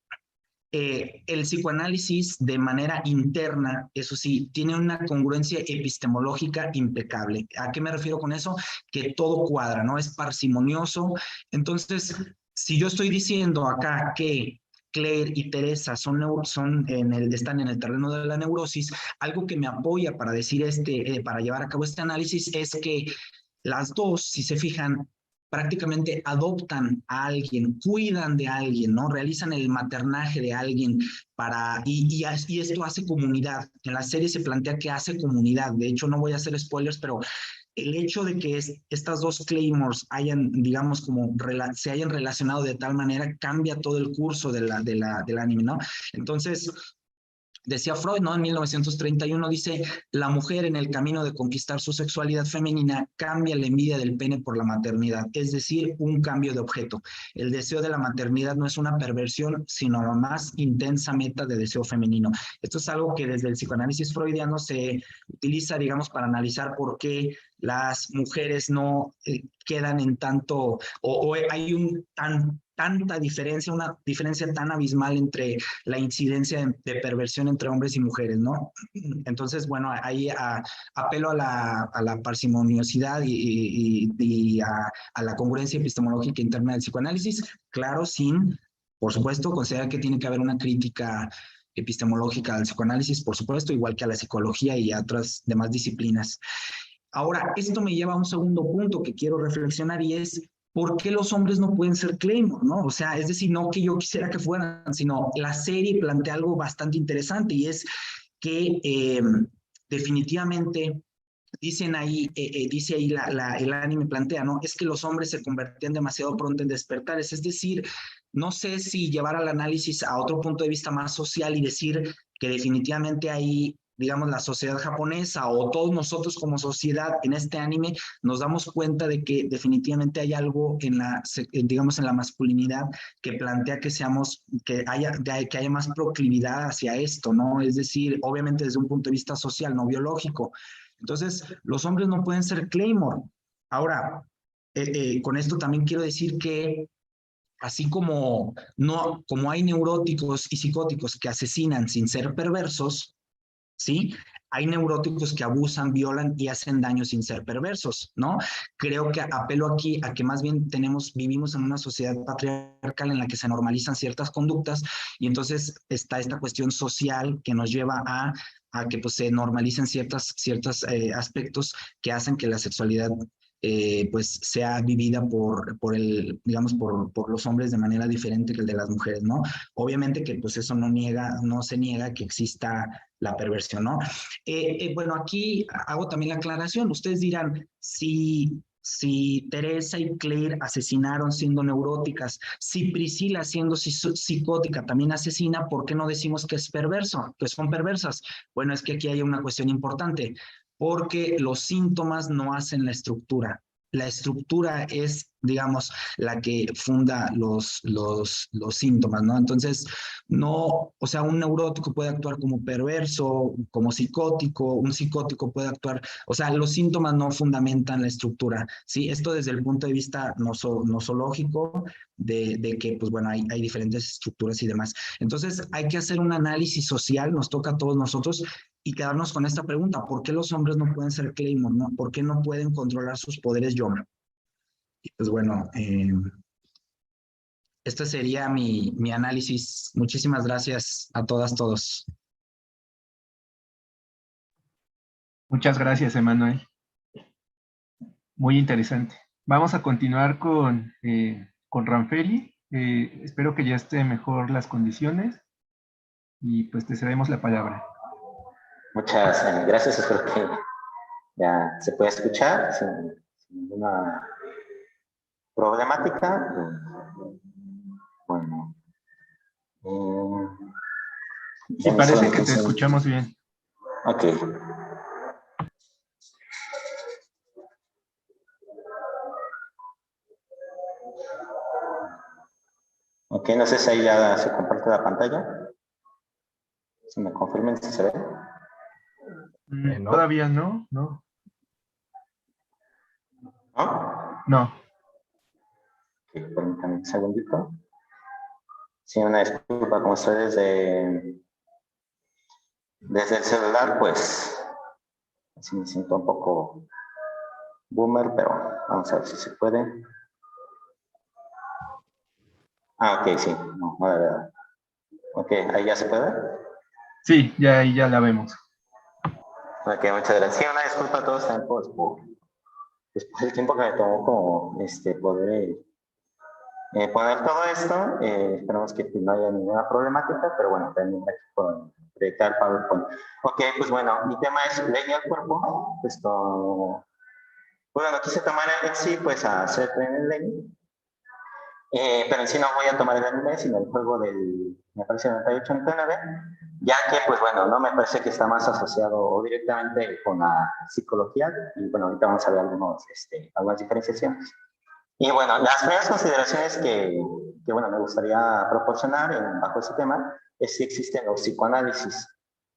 el psicoanálisis de manera interna, eso sí, tiene una congruencia epistemológica impecable. ¿A qué me refiero con eso? Que todo cuadra, ¿no? Es parsimonioso. Entonces, si yo estoy diciendo acá que Claire y Teresa están en el terreno de la neurosis, algo que me apoya para decir para llevar a cabo este análisis es que las dos, si se fijan, prácticamente adoptan a alguien, cuidan de alguien, ¿no? Realizan el maternaje de alguien y esto hace comunidad. En la serie se plantea que hace comunidad. De hecho, no voy a hacer spoilers, pero el hecho de que estas dos Claymores digamos, se hayan relacionado de tal manera, cambia todo el curso del anime, ¿no? Entonces, decía Freud, ¿no? En 1931 dice, la mujer en el camino de conquistar su sexualidad femenina cambia la envidia del pene por la maternidad, es decir, un cambio de objeto. El deseo de la maternidad no es una perversión, sino la más intensa meta de deseo femenino. Esto es algo que desde el psicoanálisis freudiano se utiliza, digamos, para analizar por qué las mujeres no quedan en tanto, o hay tanta diferencia, una diferencia tan abismal entre la incidencia de perversión entre hombres y mujeres, ¿no? Entonces, bueno, ahí apelo a la parsimoniosidad y a la congruencia epistemológica interna del psicoanálisis, claro, por supuesto, considerar que tiene que haber una crítica epistemológica al psicoanálisis, por supuesto, igual que a la psicología y a otras demás disciplinas. Ahora, esto me lleva a un segundo punto que quiero reflexionar y es ¿por qué los hombres no pueden ser Claymore, no? O sea, es decir, no que yo quisiera que fueran, sino la serie plantea algo bastante interesante y es que definitivamente dice ahí el anime plantea, ¿no? Es que los hombres se convertían demasiado pronto en despertares, es decir, no sé si llevar al análisis a otro punto de vista más social y decir que definitivamente ahí digamos, la sociedad japonesa o todos nosotros como sociedad en este anime nos damos cuenta de que definitivamente hay algo digamos, en la masculinidad que plantea que haya más proclividad hacia esto, ¿no? Es decir, obviamente desde un punto de vista social, no biológico. Entonces, los hombres no pueden ser Claymore. Ahora, con esto también quiero decir que así como hay neuróticos y psicóticos que asesinan sin ser perversos, ¿sí? hay neuróticos que abusan, violan y hacen daño sin ser perversos, ¿no? Creo que apelo aquí a que más bien vivimos en una sociedad patriarcal en la que se normalizan ciertas conductas y entonces está esta cuestión social que nos lleva a que pues, se normalicen ciertos aspectos que hacen que la sexualidad pues sea vivida digamos, por los hombres de manera diferente que el de las mujeres, ¿no? Obviamente que pues eso no se niega que exista la perversión, ¿no? Bueno, aquí hago también la aclaración. Ustedes dirán, si Teresa y Claire asesinaron siendo neuróticas, si Priscila siendo psicótica también asesina, ¿por qué no decimos que es perverso, que son perversas? Bueno, es que aquí hay una cuestión importante, porque los síntomas no hacen la estructura. La estructura es, digamos, la que funda los síntomas, ¿no? Entonces, no, o sea, un neurótico puede actuar como perverso, como psicótico, un psicótico puede actuar, o sea, los síntomas no fundamentan la estructura, ¿sí? Esto desde el punto de vista nosológico, de que, pues bueno, hay diferentes estructuras y demás. Entonces, hay que hacer un análisis social, nos toca a todos nosotros, y quedarnos con esta pregunta: ¿por qué los hombres no pueden ser Claymore, no? ¿Por qué no pueden controlar sus poderes Yoma? Y pues bueno, este sería mi análisis. Muchísimas gracias a todas, todos. Muchas gracias, Emanuel. Muy interesante. Vamos a continuar con Ranfeli. Espero que ya esté mejor las condiciones y pues te cedemos la palabra. Muchas gracias, espero que ya se pueda escuchar sin ninguna problemática. Bueno, Sí, parece que te escuchamos bien. Ok. Ok, no sé si ahí ya se comparte la pantalla. Si me confirmen si se ve. No. Todavía no, no. ¿No? No. Ok, permítanme un segundito. Sí, una disculpa, como estoy desde el celular, pues así me siento un poco boomer, pero vamos a ver si se puede. Ah, ok, sí, no, de verdad. Ok, ahí ya se puede. Sí, ahí ya la vemos. Ok, muchas gracias. Sí, una disculpa a todos también por el tiempo que me tomó como poder poner todo esto. Esperamos que no haya ninguna problemática, pero bueno, también aquí con proyectar PowerPoint. Ok, pues bueno, mi tema es ley al cuerpo. Esto, bueno, no quise tomar en sí, pues a hacer el ley. Pero en sí no voy a tomar el anime, sino el juego me parece, 98-99, ya que, pues bueno, no me parece que está más asociado directamente con la psicología, y bueno, ahorita vamos a ver algunas diferenciaciones. Y bueno, las primeras consideraciones bueno, me gustaría proporcionar bajo ese tema es si existen los psicoanálisis.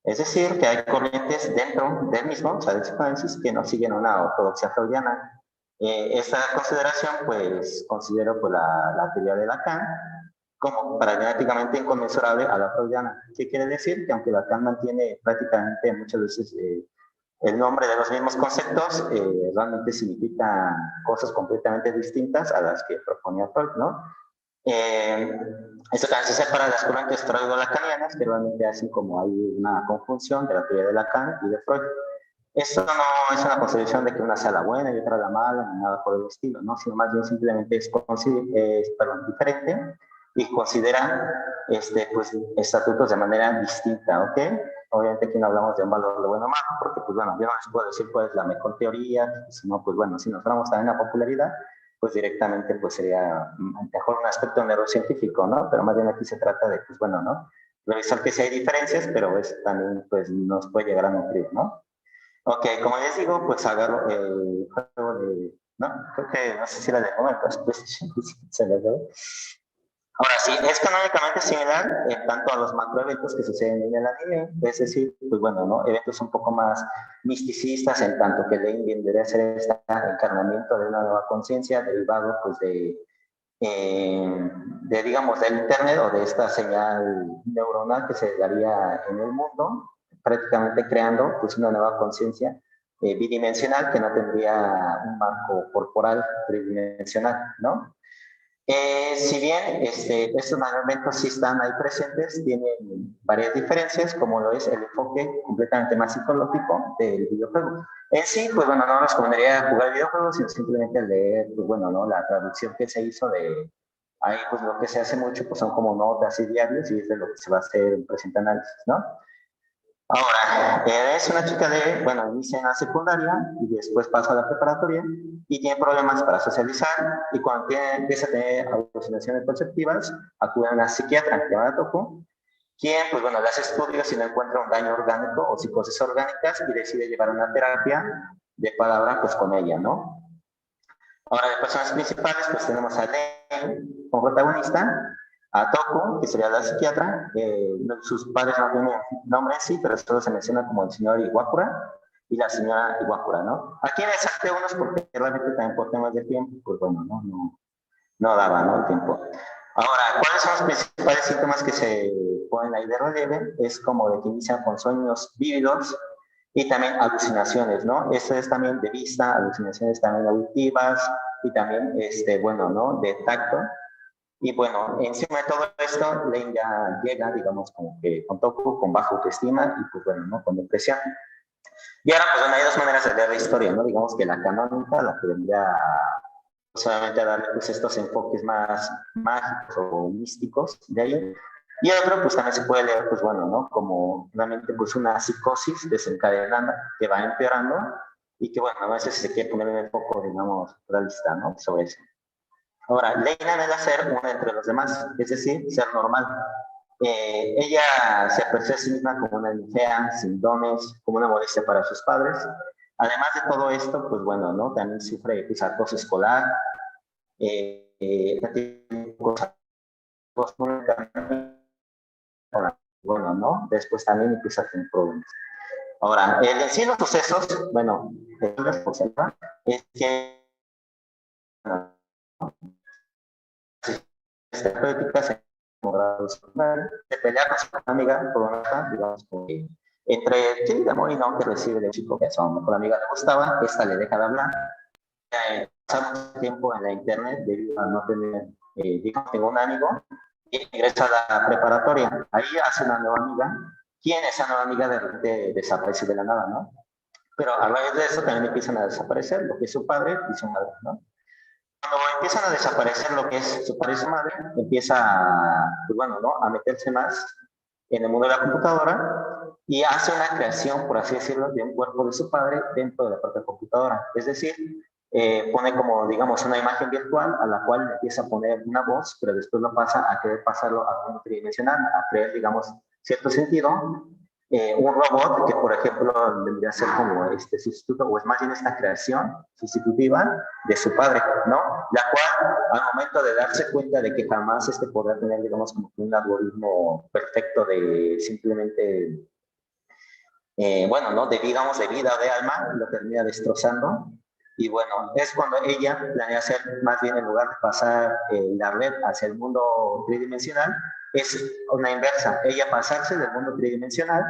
Es decir, que hay corrientes dentro del mismo, o sea, del psicoanálisis, que no siguen una ortodoxia freudiana. Esta consideración, pues, considero pues, la teoría de Lacan como paradigmáticamente inconmensurable a la freudiana. ¿Qué quiere decir? Que aunque Lacan mantiene prácticamente muchas veces el nombre de los mismos conceptos, realmente significa cosas completamente distintas a las que proponía Freud, ¿no? Esto también se separa de las corrientes freudo-lacanianas, que realmente hacen como hay una conjunción de la teoría de Lacan y de Freud. Esto no es una consideración de que una sea la buena y otra la mala, ni nada por el estilo, ¿no? Sino más bien simplemente es diferente y considera pues, estatutos de manera distinta, ¿ok? Obviamente aquí no hablamos de un valor de bueno o malo, porque pues bueno, yo no les puedo decir cuál es la mejor teoría, sino pues bueno, si nos vamos también a popularidad, pues directamente pues sería mejor un aspecto neurocientífico, ¿no? Pero más bien aquí se trata de, pues bueno, ¿no? Revisar que sí hay diferencias, pero es también pues nos puede llegar a nutrir, ¿no? Ok, como les digo, pues agarro el juego no, creo que, no sé si era de momento, se lo doy. Ahora sí, es canónicamente similar tanto a los macroeventos que suceden en el anime, es decir, pues bueno, ¿no? Eventos un poco más misticistas en tanto que Lane vendría a ser este encarnamiento de una nueva conciencia derivado pues digamos del internet o de esta señal neuronal que se daría en el mundo prácticamente creando pues una nueva conciencia bidimensional que no tendría un marco corporal tridimensional, ¿no? Si bien estos elementos sí están ahí presentes, tienen varias diferencias, como lo es el enfoque completamente más psicológico del videojuego. En sí, pues bueno, no nos recomendaría jugar videojuegos, sino simplemente leer, pues bueno, ¿no? La traducción que se hizo de ahí, pues lo que se hace mucho, pues son como notas y diarios, y es de lo que se va a hacer en presente análisis, ¿no? Ahora, es una chica de, bueno, inicia en la secundaria y después pasa a la preparatoria y tiene problemas para socializar y cuando empieza a tener alucinaciones conceptivas, acude a una psiquiatra llamada Toko, quien, pues bueno, le hace estudios y no encuentra un daño orgánico o psicosis orgánicas y decide llevar una terapia de palabra, pues con ella, ¿no? Ahora, de personas principales, pues tenemos a Len como protagonista, a Toku, que sería la psiquiatra, sus padres no tienen nombre en sí, pero solo se menciona como el señor Iwakura y la señora Iwakura, ¿no? Aquí me salté unos porque realmente también por temas de tiempo, pues bueno, no daba, ¿no? El tiempo. Ahora, ¿cuáles son los principales síntomas que se ponen ahí de relieve? Es como de que inician con sueños vívidos y también alucinaciones, ¿no? Esto es también de vista, alucinaciones también auditivas y también, bueno, ¿no? De tacto. Y bueno, encima de todo esto, Len ya llega, digamos, como que con Toku, con baja autoestima y pues bueno, ¿no? Con depresión. Y ahora, pues bueno, hay dos maneras de leer la historia, ¿no? Digamos que la canónica, la que vendría solamente a darle pues estos enfoques más mágicos o místicos de ahí. Y otro, pues también se puede leer, pues bueno, ¿no? Como realmente pues una psicosis desencadenada que va empeorando y que bueno, a veces se quiere poner en el foco, digamos, realista, ¿no? Sobre eso. Ahora, Leina anhela ser una entre los demás, es decir, ser normal. Ella se percibe a sí misma como una fea, sin dones, como una molestia para sus padres. Además de todo esto, pues bueno, ¿no? También sufre pues, acoso escolar, bueno, ¿no? Después también empieza a tener problemas. Ahora, el en sí los sucesos, bueno, es que terapéuticas se pelea con su amiga por una, digamos, entre sí, de amor y no que recibe de un chico que a su mejor amiga le gustaba, esta le deja de hablar, pasa mucho tiempo en la internet debido a no tener, digamos, ningún amigo, y ingresa a la preparatoria. Ahí hace una nueva amiga, quien esa nueva amiga de repente desaparece de la nada, ¿no? Pero a raíz de eso también empiezan a desaparecer lo que es su padre y su madre, ¿no? Cuando empiezan a desaparecer lo que es su padre y su madre, empieza pues bueno, ¿no? A meterse más en el mundo de la computadora y hace una creación, por así decirlo, de un cuerpo de su padre dentro de la propia computadora. Es decir, pone como, digamos, una imagen virtual a la cual empieza a poner una voz, pero después lo pasa a querer pasarlo a un tridimensional, a crear, digamos, cierto sentido. Un robot que, por ejemplo, vendría a ser como este sustituto, o es más bien esta creación sustitutiva de su padre, ¿no? La cual, al momento de darse cuenta de que jamás podrá tener, digamos, como un algoritmo perfecto de simplemente, bueno, ¿no? De, digamos, de vida o de alma, lo termina destrozando. Y bueno, es cuando ella planea hacer, más bien en lugar de pasar la red hacia el mundo tridimensional, es una inversa, ella pasarse del mundo tridimensional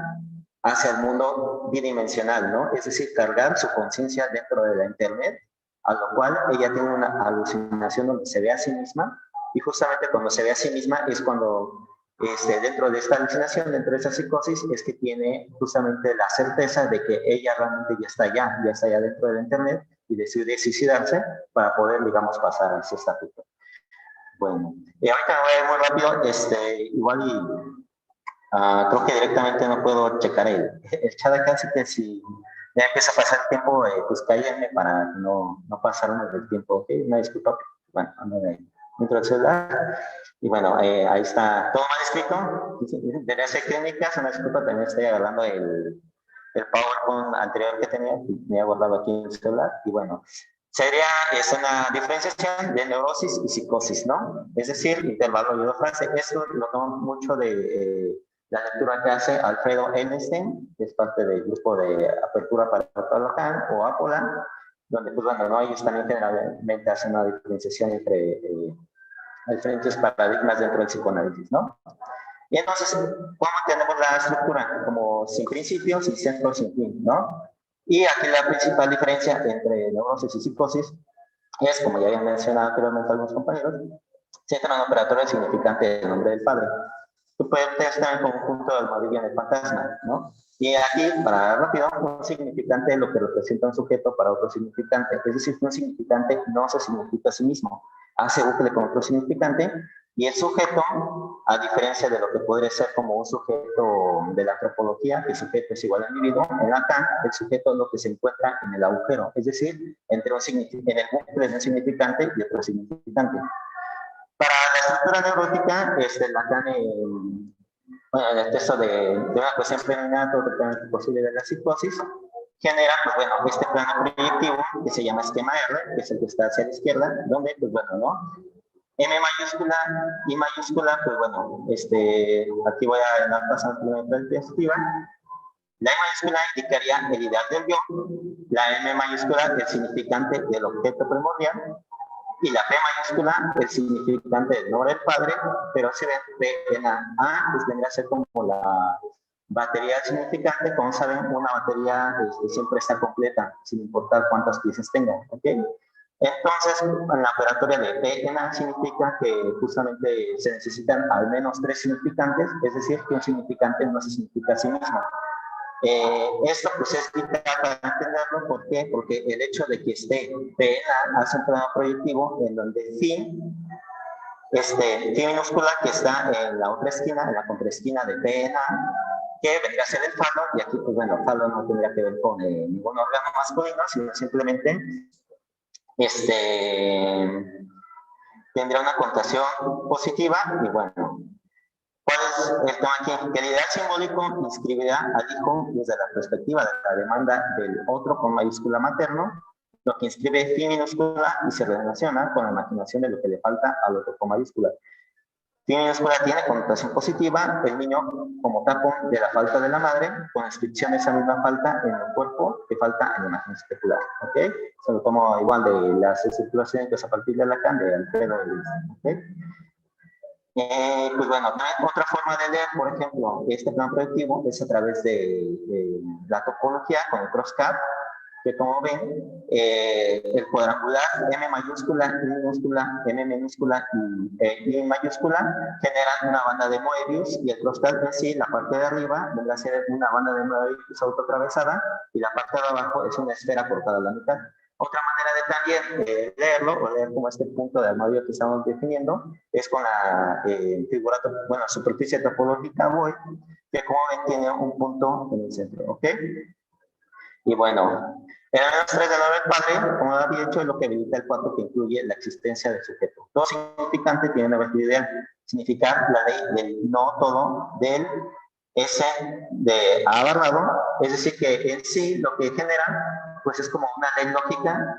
hacia el mundo bidimensional, ¿no? Es decir, cargar su conciencia dentro de la internet, a lo cual ella tiene una alucinación donde se ve a sí misma, y justamente cuando se ve a sí misma es cuando dentro de esta alucinación, dentro de esa psicosis, es que tiene justamente la certeza de que ella realmente ya está allá dentro de la internet y decide suicidarse para poder, digamos, pasar a ese estatuto. Bueno, ahorita me voy a ir muy rápido, igual y creo que directamente no puedo checar el chat acá, así que si ya empieza a pasar el tiempo, pues cállenme para no pasarme del tiempo, ¿ok? Una disculpa, bueno, ando dentro del celular. Y bueno, ahí está todo mal escrito. Debería ser clínicas, una disculpa, también estoy agarrando el PowerPoint anterior que tenía guardado aquí en el celular. Y bueno, es una diferenciación de neurosis y psicosis, ¿no? Es decir, intervalo y frase. Eso lo tomo mucho de la lectura que hace Alfredo Einstein, que es parte del grupo de apertura para Lacan o Apolan, donde pues bueno, ¿no? Ellos también generalmente hacen una diferenciación entre diferentes paradigmas dentro del psicoanálisis, ¿no? Y entonces, ¿cómo tenemos la estructura? Como sin principio, sin centro, sin fin, ¿no? Y aquí la principal diferencia entre neurosis y psicosis es, como ya habían mencionado anteriormente algunos compañeros, se entra un operatorio significante del nombre del padre. Tú puedes estar en conjunto de almohadilla en el fantasma, ¿no? Y aquí, para rápido, un significante es lo que representa un sujeto para otro significante. Es decir, que un significante no se significa a sí mismo, hace bucle con otro significante, y el sujeto, a diferencia de lo que podría ser como un sujeto de la antropología, que el sujeto es igual al individuo, en Lacan, el sujeto es lo que se encuentra en el agujero, es decir, entre en el bucle de un significante y otro significante. Para la estructura neurótica, Lacan, bueno, en el texto de una cuestión preliminar totalmente posible de la psicosis, genera, pues bueno, este plano proyectivo que se llama esquema R, que es el que está hacia la izquierda, donde, pues bueno, ¿no? M mayúscula, I mayúscula, pues bueno, aquí voy a dar pasando la perspectiva. La I mayúscula indicaría el ideal del yo, la M mayúscula el significante del objeto primordial, y la P mayúscula el significante del nombre del padre, pero si ven P en la A, pues vendría a ser como la batería del significante. Como saben, una batería siempre está completa, sin importar cuántas piezas tenga, ¿ok? Entonces, en la operatoria de P en A significa que justamente se necesitan al menos 3 significantes, es decir, que un significante no se significa a sí mismo. Esto pues es vital para entenderlo. ¿Por qué? Porque el hecho de que esté PNA hace un plano proyectivo en donde phi minúscula, que está en la otra esquina, en la contraesquina de PNA, que vendría a ser el falo, y aquí pues bueno, falo no tendría que ver con ningún órgano masculino, sino simplemente tendría una connotación positiva. Y bueno, ¿cuál es el tema aquí? Que el ideal simbólico inscribirá al hijo desde la perspectiva de la demanda del otro con mayúscula materno, lo que inscribe phi minúscula y se relaciona con la imaginación de lo que le falta al otro con mayúscula. Phi minúscula tiene connotación positiva, el niño como tapón de la falta de la madre, con inscripción de esa misma falta en el cuerpo que falta en la imagen especular, ¿ok? Se lo tomo igual de las estructuraciones a partir de Lacan, de Alfredo, ¿ok? Pues bueno, otra forma de leer, por ejemplo, este plan proyectivo es a través de la topología con el crosscut, que como ven, el cuadrangular M mayúscula, I minúscula, M minúscula y I mayúscula generan una banda de Moebius, y el crosscut en sí, la parte de arriba, vendrá a ser una banda de Moebius autoatravesada, y la parte de abajo es una esfera cortada a la mitad. Otra manera de también leerlo, o leer como este punto de armario que estamos definiendo, es con la figura, bueno, superficie topológica Void, que como ven tiene un punto en el centro, ¿ok? Y bueno, el menos 3 de 9 padre, como había dicho, es lo que habilita el 4, que incluye la existencia del sujeto. Todo significante tiene una virtud ideal, significar la ley del no todo del S de A barrado, es decir, que en sí lo que genera, pues es como una ley lógica.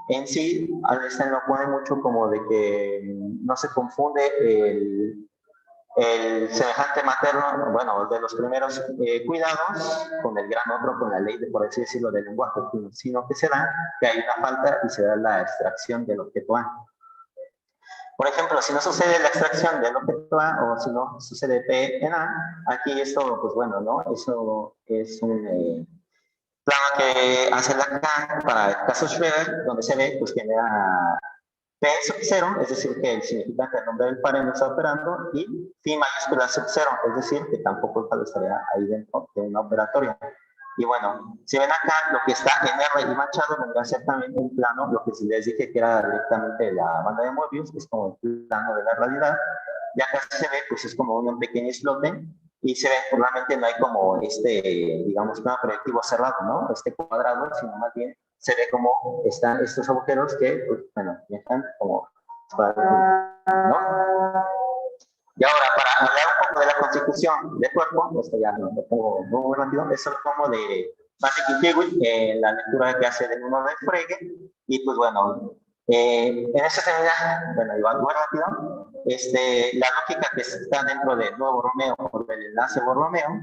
En sí, Einstein lo pone mucho como de que no se confunde el semejante materno, bueno, de los primeros cuidados, con el gran otro, con la ley, de, por así decirlo, del lenguaje, sino que se da que hay una falta y se da la extracción del objeto A. Por ejemplo, si no sucede la extracción del objeto A, o si no sucede P en A, aquí esto, pues bueno, ¿no? Eso es un plano que hace Lacan para el caso Schroeder, donde se ve, pues genera P sub 0, es decir, que el significante del nombre del padre no está operando, y phi mayúscula sub 0, es decir, que tampoco el padre estaría ahí dentro de una operatoria. Y bueno, si ven acá, lo que está en R y Machado vendrá a ser también un plano, lo que les dije que era directamente la banda de Moebius, es como el plano de la realidad. Y acá se ve, pues es como un pequeño islote, y se ve, probablemente no hay como digamos, plano proyectivo cerrado, ¿no? Cuadrado, sino más bien se ve como están estos agujeros que, pues, bueno, ya están como, ¿no? Y ahora, para hablar un poco de la constitución del cuerpo, esto ya no lo pongo muy rápido, eso lo pongo de Patrick y Hewitt, la lectura que hace del uno de Frege, y pues bueno, en esta semana, bueno, igual muy rápido, la lógica que está dentro del nuevo Romeo, o del enlace Borromeo,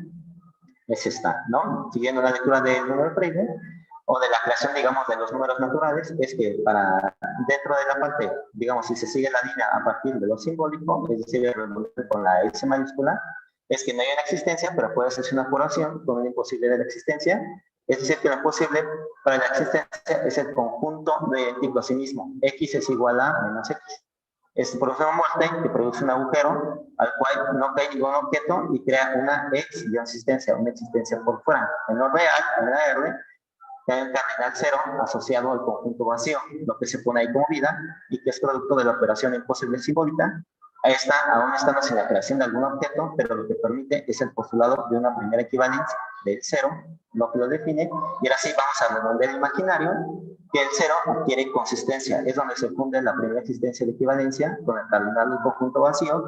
es esta, ¿no? Siguiendo la lectura del número de Frege, o de la creación, digamos, de los números naturales, es que para dentro de la parte, digamos, si se sigue la línea a partir de lo simbólico, es decir, con la S mayúscula, es que no hay una existencia, pero puede hacerse una curación con un imposible de la existencia. Es decir, que lo posible para la existencia es el conjunto de idéntico a sí mismo. X es igual a menos X. Es por una muerte que produce un agujero al cual no cae ningún objeto y crea una existencia, una existencia por fuera. En lo real, en la R, hay un cardinal cero asociado al conjunto vacío, lo que se pone ahí como vida y que es producto de la operación imposible simbólica. Ahí está, aún estamos en la creación de algún objeto, pero lo que permite es el postulado de una primera equivalencia del cero, lo que lo define, y ahora sí vamos a redondear el imaginario, que el cero adquiere consistencia, es donde se funde la primera existencia de equivalencia con el cardinal del conjunto vacío,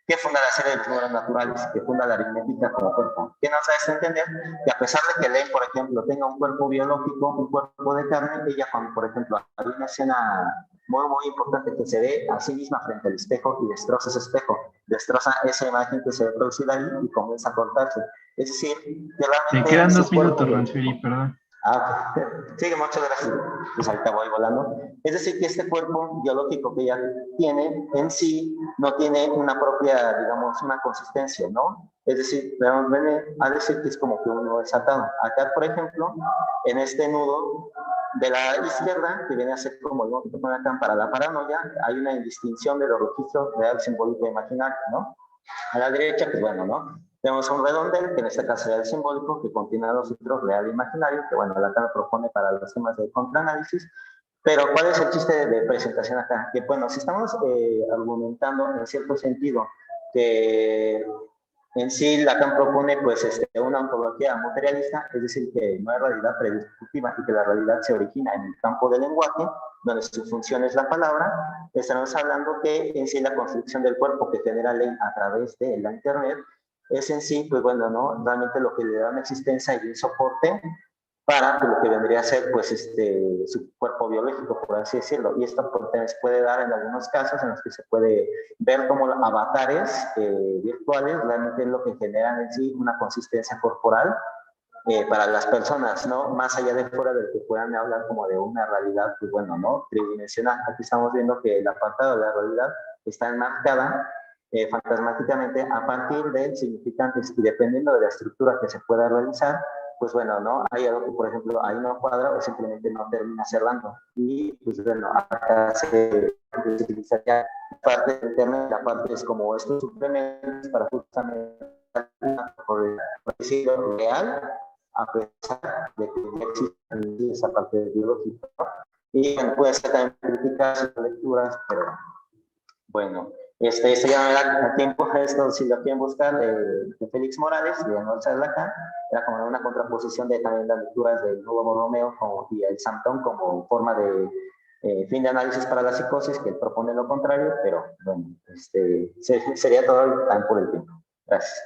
que funda la serie de los números naturales, que funda la aritmética como cuerpo. ¿Qué nos hace entender? Que a pesar de que Len, por ejemplo, tenga un cuerpo biológico, un cuerpo de carne, ella cuando, por ejemplo, hay una escena muy importante que se ve a sí misma frente al espejo y destroza ese espejo, destroza esa imagen que se ve producida ahí y comienza a cortarse. Es decir, que Te realmente quedan 2 cuerpo minutos, Ransferi, perdón. Sí, muchas gracias. Pues ahorita voy volando. Es decir, que este cuerpo biológico que ella tiene en sí no tiene una propia, digamos, una consistencia, ¿no? Es decir, viene a decir que es como que uno es atado. Acá, por ejemplo, en este nudo de la izquierda, que viene a ser como lo que pone acá para la paranoia, hay una indistinción de los registros real, simbólico e imaginario, ¿no? A la derecha, pues bueno, ¿no? Tenemos un redondel, que en este caso sería el simbólico, que contiene dos ciclos real e imaginario, que bueno, Lacan propone para los temas de contraanálisis. Pero ¿cuál es el chiste de presentación acá? Que bueno, si estamos argumentando en cierto sentido que en sí Lacan propone pues una ontología materialista, es decir, que no hay realidad prediscutiva y que la realidad se origina en el campo del lenguaje, donde su función es la palabra. Estamos hablando que en sí la construcción del cuerpo que genera ley a través de la internet es en sí, pues bueno, ¿no? Realmente lo que le da una existencia y un soporte para lo que vendría a ser pues su cuerpo biológico, por así decirlo. Y esto pues, puede dar en algunos casos en los que se puede ver como avatares virtuales realmente es lo que generan en sí una consistencia corporal para las personas, ¿no? Más allá de fuera de que puedan hablar como de una realidad, pues bueno, ¿no? Tridimensional. Aquí estamos viendo que el apartado de la realidad está enmarcada fantasmáticamente a partir de significantes y dependiendo de la estructura que se pueda realizar, pues bueno, ¿no? Hay algo que, por ejemplo, ahí no cuadra o simplemente no termina cerrando. Y, pues bueno, acá se utiliza ya la parte interna, la parte es como estos suplementos para justamente, por decirlo, real, a pesar de que no existe esa parte biológica. Y bueno, puede ser también críticas, lecturas, pero bueno, esto ya me da tiempo a esto, si lo quieren buscar, de Félix Morales, de Anuel Lacan, era como una contraposición de también las lecturas del Nuevo Borromeo y el Santón como forma de fin de análisis para la psicosis, que él propone lo contrario, pero bueno, sería todo también por el tiempo. Gracias.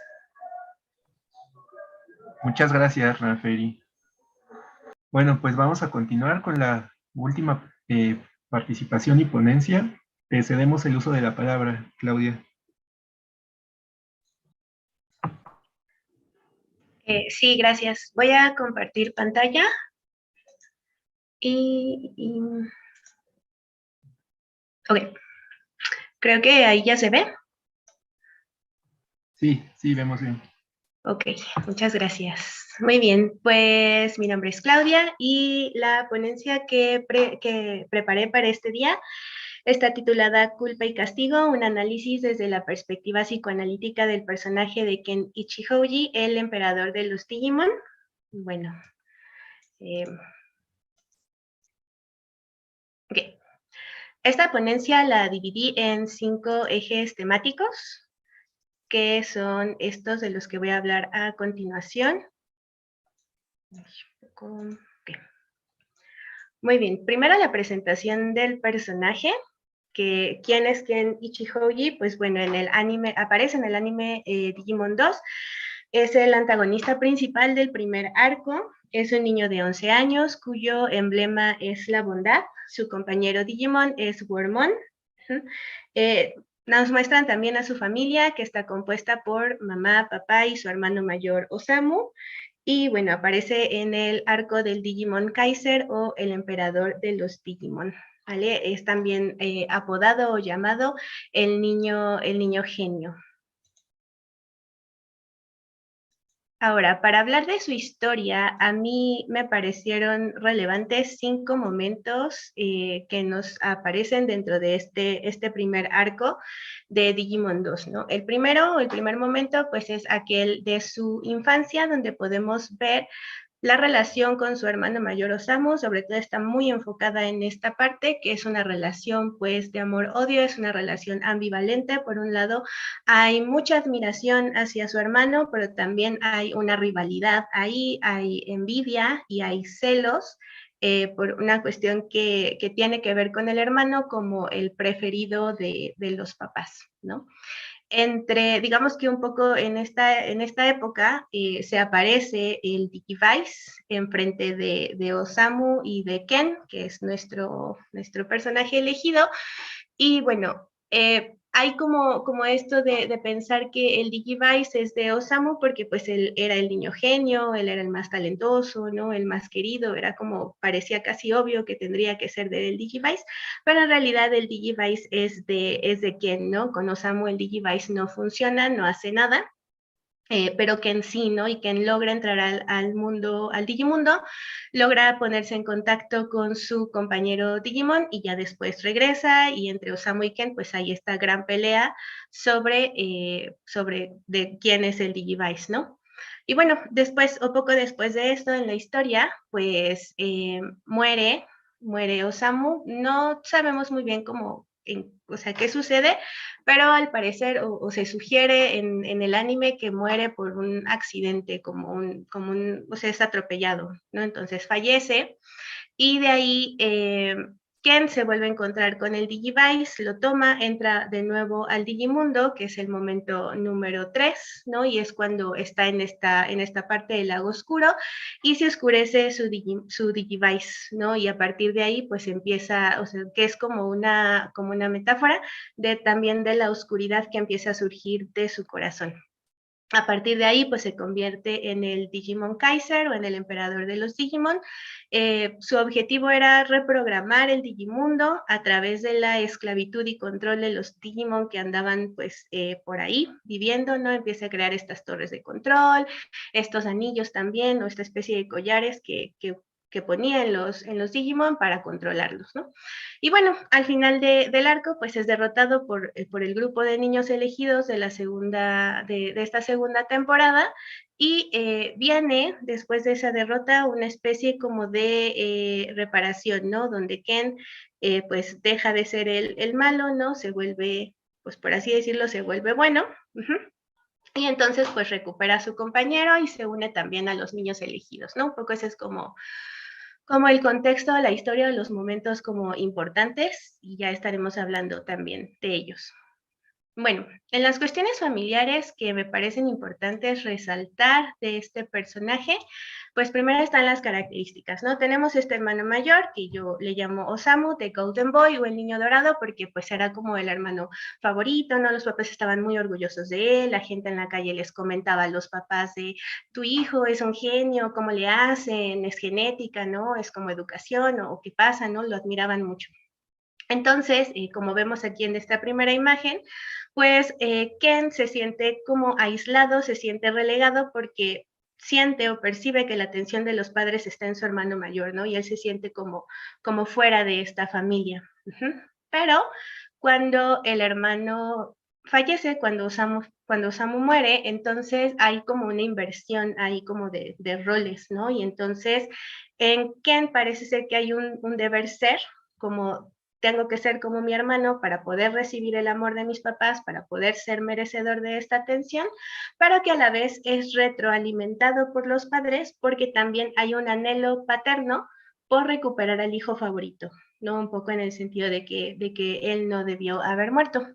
Muchas gracias, Ransferi. Bueno, pues vamos a continuar con la última participación y ponencia. Te cedemos el uso de la palabra, Claudia. Sí, gracias. Voy a compartir pantalla. Ok. Creo que ahí ya se ve. Sí, vemos bien. Ok, muchas gracias. Muy bien, pues mi nombre es Claudia y la ponencia que preparé para este día está titulada Culpa y Castigo, un análisis desde la perspectiva psicoanalítica del personaje de Ken Ichihouji, el emperador de los Digimon. Bueno, ok. Esta ponencia la dividí en 5 ejes temáticos, que son estos de los que voy a hablar a continuación. Okay. Muy bien, primero la presentación del personaje, que quién es Ken Ichihouji, pues bueno, en el anime, aparece en el anime Digimon 2, es el antagonista principal del primer arco, es un niño de 11 años cuyo emblema es la bondad, su compañero Digimon es Wormmon. Nos muestran también a su familia, que está compuesta por mamá, papá y su hermano mayor Osamu. Y bueno, aparece en el arco del Digimon Kaiser o el emperador de los Digimon. ¿Vale? Es también apodado o llamado el niño genio. Ahora, para hablar de su historia, a mí me parecieron relevantes 5 momentos que nos aparecen dentro de este primer arco de Digimon 2, ¿no? El primer momento, pues es aquel de su infancia, donde podemos ver la relación con su hermano mayor Osamu, sobre todo está muy enfocada en esta parte, que es una relación pues de amor-odio, es una relación ambivalente. Por un lado, hay mucha admiración hacia su hermano, pero también hay una rivalidad ahí, hay envidia y hay celos. Por una cuestión que tiene que ver con el hermano como el preferido de los papás, ¿no? Digamos que un poco en esta época se aparece el Digivice enfrente de Osamu y de Ken, que es nuestro personaje elegido, y bueno, hay como esto de pensar que el Digivice es de Osamu porque pues él era el niño genio, él era el más talentoso, ¿no? El más querido, era como, parecía casi obvio que tendría que ser del Digivice, pero en realidad el Digivice es de Ken, ¿no? Con Osamu el Digivice no funciona, no hace nada. Pero Ken sí, ¿no? Y Ken logra entrar al mundo, al Digimundo, logra ponerse en contacto con su compañero Digimon y ya después regresa y entre Osamu y Ken pues hay esta gran pelea sobre de quién es el Digivice, ¿no? Y bueno, después o poco después de esto en la historia, pues muere Osamu, no sabemos muy bien o sea, qué sucede, pero al parecer, o se sugiere en el anime que muere por un accidente, o sea, es atropellado, ¿no? Entonces fallece, y de ahí Ken se vuelve a encontrar con el Digivice, lo toma, entra de nuevo al Digimundo, que es el momento número 3, ¿no? Y es cuando está en esta parte del lago oscuro, y se oscurece su Digivice, ¿no? Y a partir de ahí, pues empieza, o sea, que es como una metáfora también de la oscuridad que empieza a surgir de su corazón. A partir de ahí, pues se convierte en el Digimon Kaiser o en el emperador de los Digimon. Su objetivo era reprogramar el Digimundo a través de la esclavitud y control de los Digimon que andaban pues por ahí viviendo, ¿no? Empieza a crear estas torres de control, estos anillos también, o esta especie de collares que ponía en los Digimon para controlarlos, ¿no? Y bueno, al final del arco, pues es derrotado por el grupo de niños elegidos de esta segunda temporada, y viene después de esa derrota una especie como de reparación, ¿no? Donde Ken pues deja de ser el malo, ¿no? Se vuelve, pues por así decirlo, se vuelve bueno. Y entonces pues recupera a su compañero y se une también a los niños elegidos, ¿no? Un poco ese es como el contexto, la historia, los momentos como importantes, y ya estaremos hablando también de ellos. Bueno, en las cuestiones familiares que me parecen importantes resaltar de este personaje, pues primero están las características, ¿no? Tenemos este hermano mayor, que yo le llamo Osamu, the Golden Boy, o el niño dorado, porque pues era como el hermano favorito, ¿no? Los papás estaban muy orgullosos de él, la gente en la calle les comentaba a los papás de, tu hijo es un genio, ¿cómo le hacen? Es genética, ¿no? Es como educación, o qué pasa, ¿no? Lo admiraban mucho. Entonces, como vemos aquí en esta primera imagen, pues Ken se siente como aislado, se siente relegado porque siente o percibe que la atención de los padres está en su hermano mayor, ¿no? Y él se siente como fuera de esta familia. Pero cuando el hermano fallece, cuando Osamu muere, entonces hay como una inversión ahí como de roles, ¿no? Y entonces en Ken parece ser que hay un deber ser, como tengo que ser como mi hermano para poder recibir el amor de mis papás, para poder ser merecedor de esta atención, pero que a la vez es retroalimentado por los padres porque también hay un anhelo paterno por recuperar al hijo favorito, ¿no? Un poco en el sentido de que él no debió haber muerto.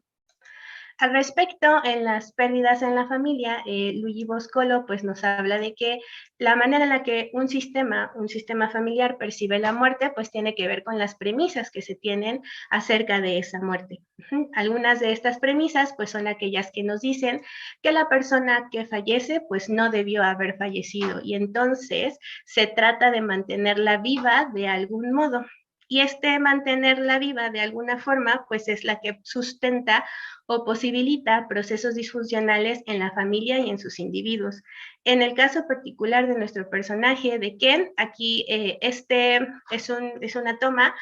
Al respecto, en las pérdidas en la familia, Luigi Boscolo pues, nos habla de que la manera en la que un sistema familiar percibe la muerte, pues tiene que ver con las premisas que se tienen acerca de esa muerte. Algunas de estas premisas pues, son aquellas que nos dicen que la persona que fallece pues, no debió haber fallecido, y entonces se trata de mantenerla viva de algún modo. Y mantenerla viva de alguna forma, pues es la que sustenta o posibilita procesos disfuncionales en la familia y en sus individuos. En el caso particular de nuestro personaje, de Ken, aquí es una toma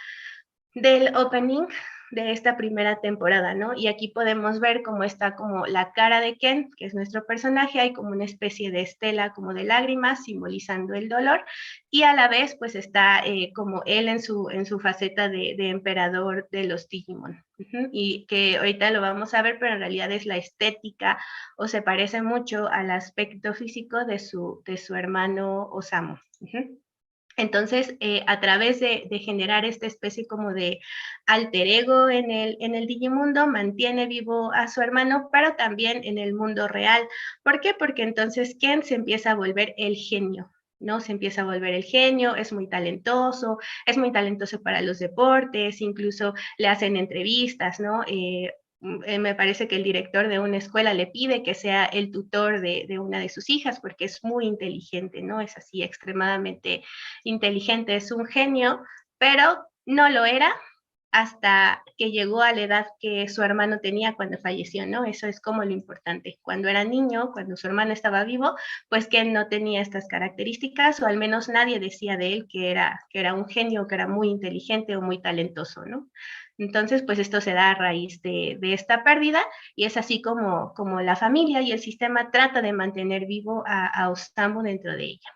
del opening de esta primera temporada, ¿no? Y aquí podemos ver cómo está como la cara de Ken, que es nuestro personaje, hay como una especie de estela como de lágrimas simbolizando el dolor, y a la vez pues está como él en su faceta de emperador de los Digimon. Y que ahorita lo vamos a ver, pero en realidad es la estética o se parece mucho al aspecto físico de su hermano Osamu. Entonces, a través de generar esta especie como de alter ego en el Digimundo, mantiene vivo a su hermano, pero también en el mundo real. ¿Por qué? Porque entonces Ken se empieza a volver el genio, ¿no? Se empieza a volver el genio, es muy talentoso para los deportes, incluso le hacen entrevistas, ¿no? Me parece que el director de una escuela le pide que sea el tutor de una de sus hijas porque es muy inteligente, ¿no? Es así extremadamente inteligente, es un genio, pero no lo era hasta que llegó a la edad que su hermano tenía cuando falleció, ¿no? Eso es como lo importante. Cuando era niño, cuando su hermano estaba vivo, pues que él no tenía estas características, o al menos nadie decía de él que era un genio, que era muy inteligente o muy talentoso, ¿no? Entonces, pues esto se da a raíz de esta pérdida, y es así como la familia y el sistema trata de mantener vivo a Osamu dentro de ella.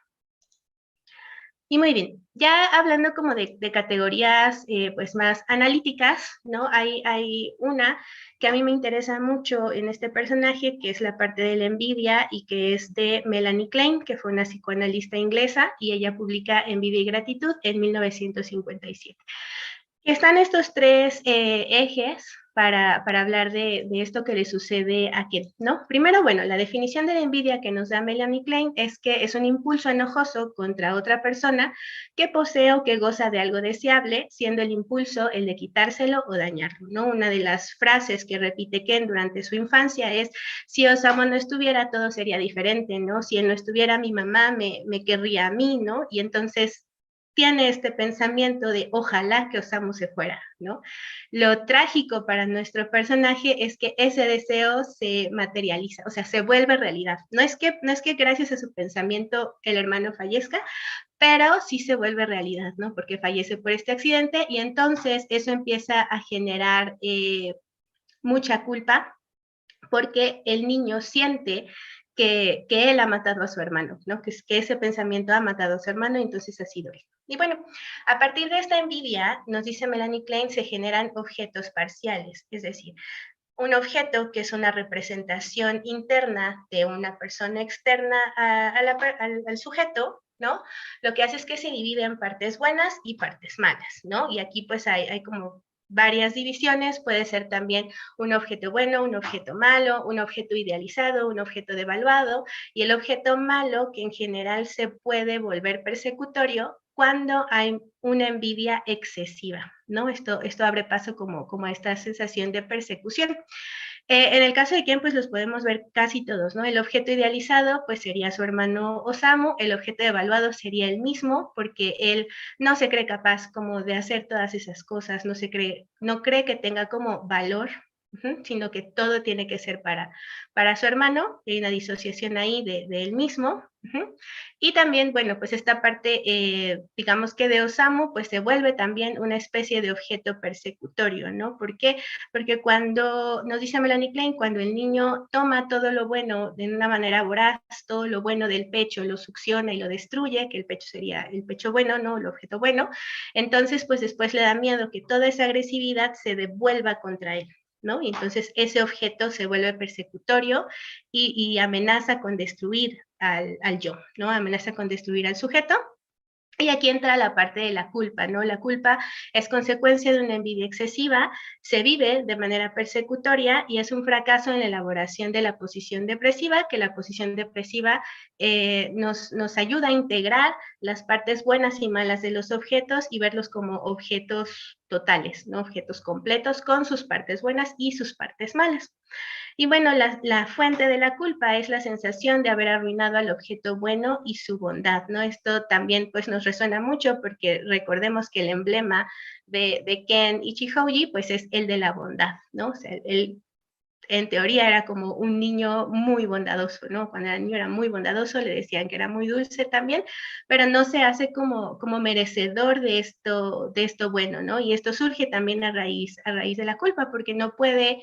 Y muy bien, ya hablando como de categorías pues más analíticas, ¿no? Hay una que a mí me interesa mucho en este personaje, que es la parte de la envidia y que es de Melanie Klein, que fue una psicoanalista inglesa, y ella publica Envidia y Gratitud en 1957. Están estos tres ejes para hablar de esto que le sucede a Ken, ¿no? Primero, bueno, la definición de la envidia que nos da Melanie Klein es que es un impulso enojoso contra otra persona que posee o que goza de algo deseable, siendo el impulso el de quitárselo o dañarlo, ¿no? Una de las frases que repite Ken durante su infancia es: si Osamu no estuviera, todo sería diferente, ¿no? Si él no estuviera, mi mamá me querría a mí, ¿no? Y entonces tiene este pensamiento de ojalá que Osamu se fuera, ¿no? Lo trágico para nuestro personaje es que ese deseo se materializa, o sea, se vuelve realidad. No es que gracias a su pensamiento el hermano fallezca, pero sí se vuelve realidad, ¿no? Porque fallece por este accidente, y entonces eso empieza a generar mucha culpa, porque el niño siente que él ha matado a su hermano, ¿no? Que ese pensamiento ha matado a su hermano, y entonces ha sido él. Y bueno, a partir de esta envidia, nos dice Melanie Klein, se generan objetos parciales, es decir, un objeto que es una representación interna de una persona externa al sujeto, ¿no? Lo que hace es que se divide en partes buenas y partes malas, ¿no? Y aquí pues hay como varias divisiones. Puede ser también un objeto bueno, un objeto malo, un objeto idealizado, un objeto devaluado, y el objeto malo, que en general se puede volver persecutorio cuando hay una envidia excesiva, ¿no? Esto abre paso como a esta sensación de persecución. En el caso de Ken, pues los podemos ver casi todos, ¿no? El objeto idealizado, pues sería su hermano Osamu. El objeto evaluado sería el mismo, porque él no se cree capaz como de hacer todas esas cosas, no cree que tenga como valor, sino que todo tiene que ser para su hermano. Hay una disociación ahí de él mismo. Y también, bueno, pues esta parte, digamos que de Osamu, pues se vuelve también una especie de objeto persecutorio, ¿no? ¿Por qué? Porque cuando, nos dice Melanie Klein, cuando el niño toma todo lo bueno de una manera voraz, todo lo bueno del pecho, lo succiona y lo destruye, que el pecho sería el pecho bueno, ¿no? El objeto bueno, entonces pues después le da miedo que toda esa agresividad se devuelva contra él, ¿no? Y entonces ese objeto se vuelve persecutorio y amenaza con destruir al yo, ¿no? Amenaza con destruir al sujeto. Y aquí entra la parte de la culpa, ¿no? La culpa es consecuencia de una envidia excesiva, se vive de manera persecutoria y es un fracaso en la elaboración de la posición depresiva, que la posición depresiva nos ayuda a integrar las partes buenas y malas de los objetos y verlos como objetos totales, ¿no? Objetos completos con sus partes buenas y sus partes malas. Y bueno, la fuente de la culpa es la sensación de haber arruinado al objeto bueno y su bondad, ¿no? Esto también pues nos resuena mucho porque recordemos que el emblema de Ken Ichihoji pues es el de la bondad, ¿no? O sea, él en teoría era como un niño muy bondadoso, ¿no? Cuando el niño era muy bondadoso le decían que era muy dulce también, pero no se hace como merecedor de esto bueno, ¿no? Y esto surge también a raíz de la culpa, porque no puede,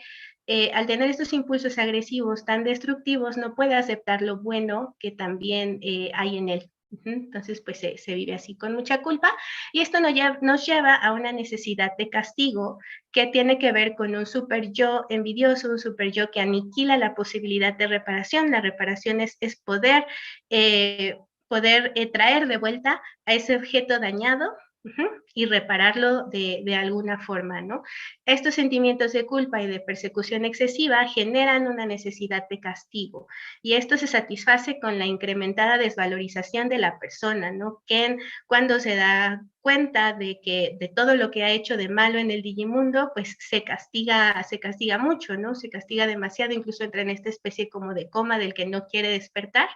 al tener estos impulsos agresivos tan destructivos, no puede aceptar lo bueno que también hay en él. Entonces, pues se vive así con mucha culpa y esto nos lleva a una necesidad de castigo que tiene que ver con un super yo envidioso, un super yo que aniquila la posibilidad de reparación. La reparación es poder, traer de vuelta a ese objeto dañado y repararlo de alguna forma, ¿no? Estos sentimientos de culpa y de persecución excesiva generan una necesidad de castigo y esto se satisface con la incrementada desvalorización de la persona, ¿no? Ken, cuando se da cuenta de todo lo que ha hecho de malo en el Digimundo, pues se castiga mucho, ¿no? Se castiga demasiado, incluso entra en esta especie como de coma del que no quiere despertar,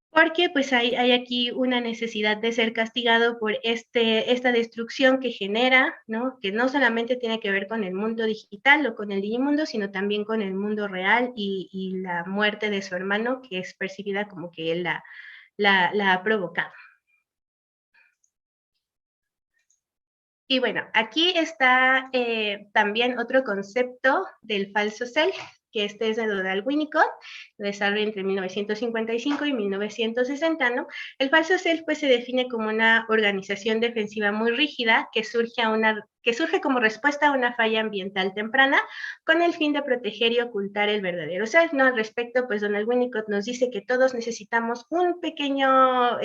porque pues hay aquí una necesidad de ser castigado por esta destrucción que genera, ¿no? Que no solamente tiene que ver con el mundo digital o con el Digimundo, sino también con el mundo real y la muerte de su hermano, que es percibida como que él la ha provocado. Y bueno, aquí está también otro concepto del falso self, que este es de Donald Winnicott, desarrollado entre 1955 y 1960, ¿no? El falso self pues se define como una organización defensiva muy rígida que surge como respuesta a una falla ambiental temprana con el fin de proteger y ocultar el verdadero self, ¿no? Al respecto, pues Donald Winnicott nos dice que todos necesitamos una pequeña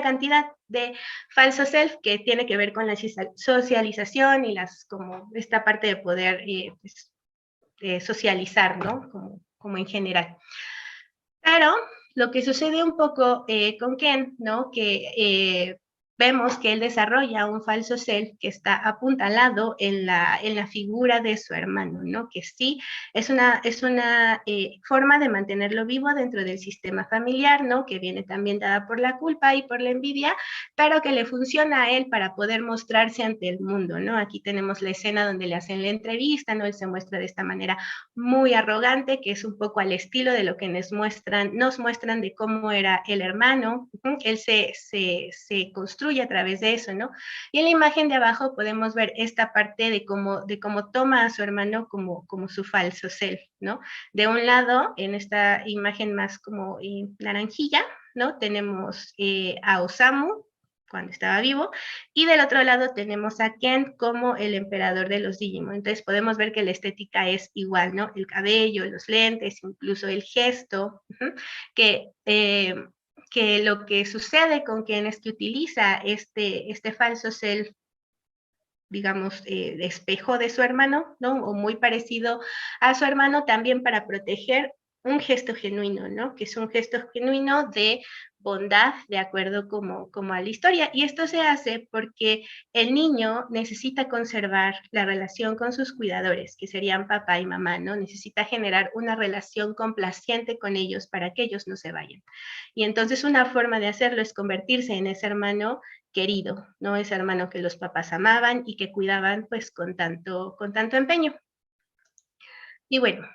cantidad de falso self que tiene que ver con la socialización y como esta parte de poder pues, socializar, ¿no? Como en general. Pero lo que sucede un poco con Ken, ¿no? Que vemos que él desarrolla un falso self que está apuntalado en la figura de su hermano, ¿no? Que sí es una forma de mantenerlo vivo dentro del sistema familiar, ¿no? Que viene también dada por la culpa y por la envidia, pero que le funciona a él para poder mostrarse ante el mundo, ¿no? Aquí tenemos la escena donde le hacen la entrevista, ¿no? Él se muestra de esta manera muy arrogante, que es un poco al estilo de lo que nos muestran de cómo era el hermano. Él se construye a través de eso, ¿no? Y en la imagen de abajo podemos ver esta parte de cómo toma a su hermano como su falso self, ¿no? De un lado, en esta imagen más como naranjilla, ¿no? Tenemos a Osamu, cuando estaba vivo, y del otro lado tenemos a Ken como el emperador de los Digimon. Entonces podemos ver que la estética es igual, ¿no? El cabello, los lentes, incluso el gesto, que lo que sucede con Ken es que utiliza este falso self, digamos, espejo de su hermano, ¿no? O muy parecido a su hermano también para proteger un gesto genuino, ¿no? Que es un gesto genuino de bondad, de acuerdo como a la historia. Y esto se hace porque el niño necesita conservar la relación con sus cuidadores, que serían papá y mamá, ¿no? Necesita generar una relación complaciente con ellos para que ellos no se vayan. Y entonces una forma de hacerlo es convertirse en ese hermano querido, ¿no? Ese hermano que los papás amaban y que cuidaban pues con tanto empeño. Y bueno,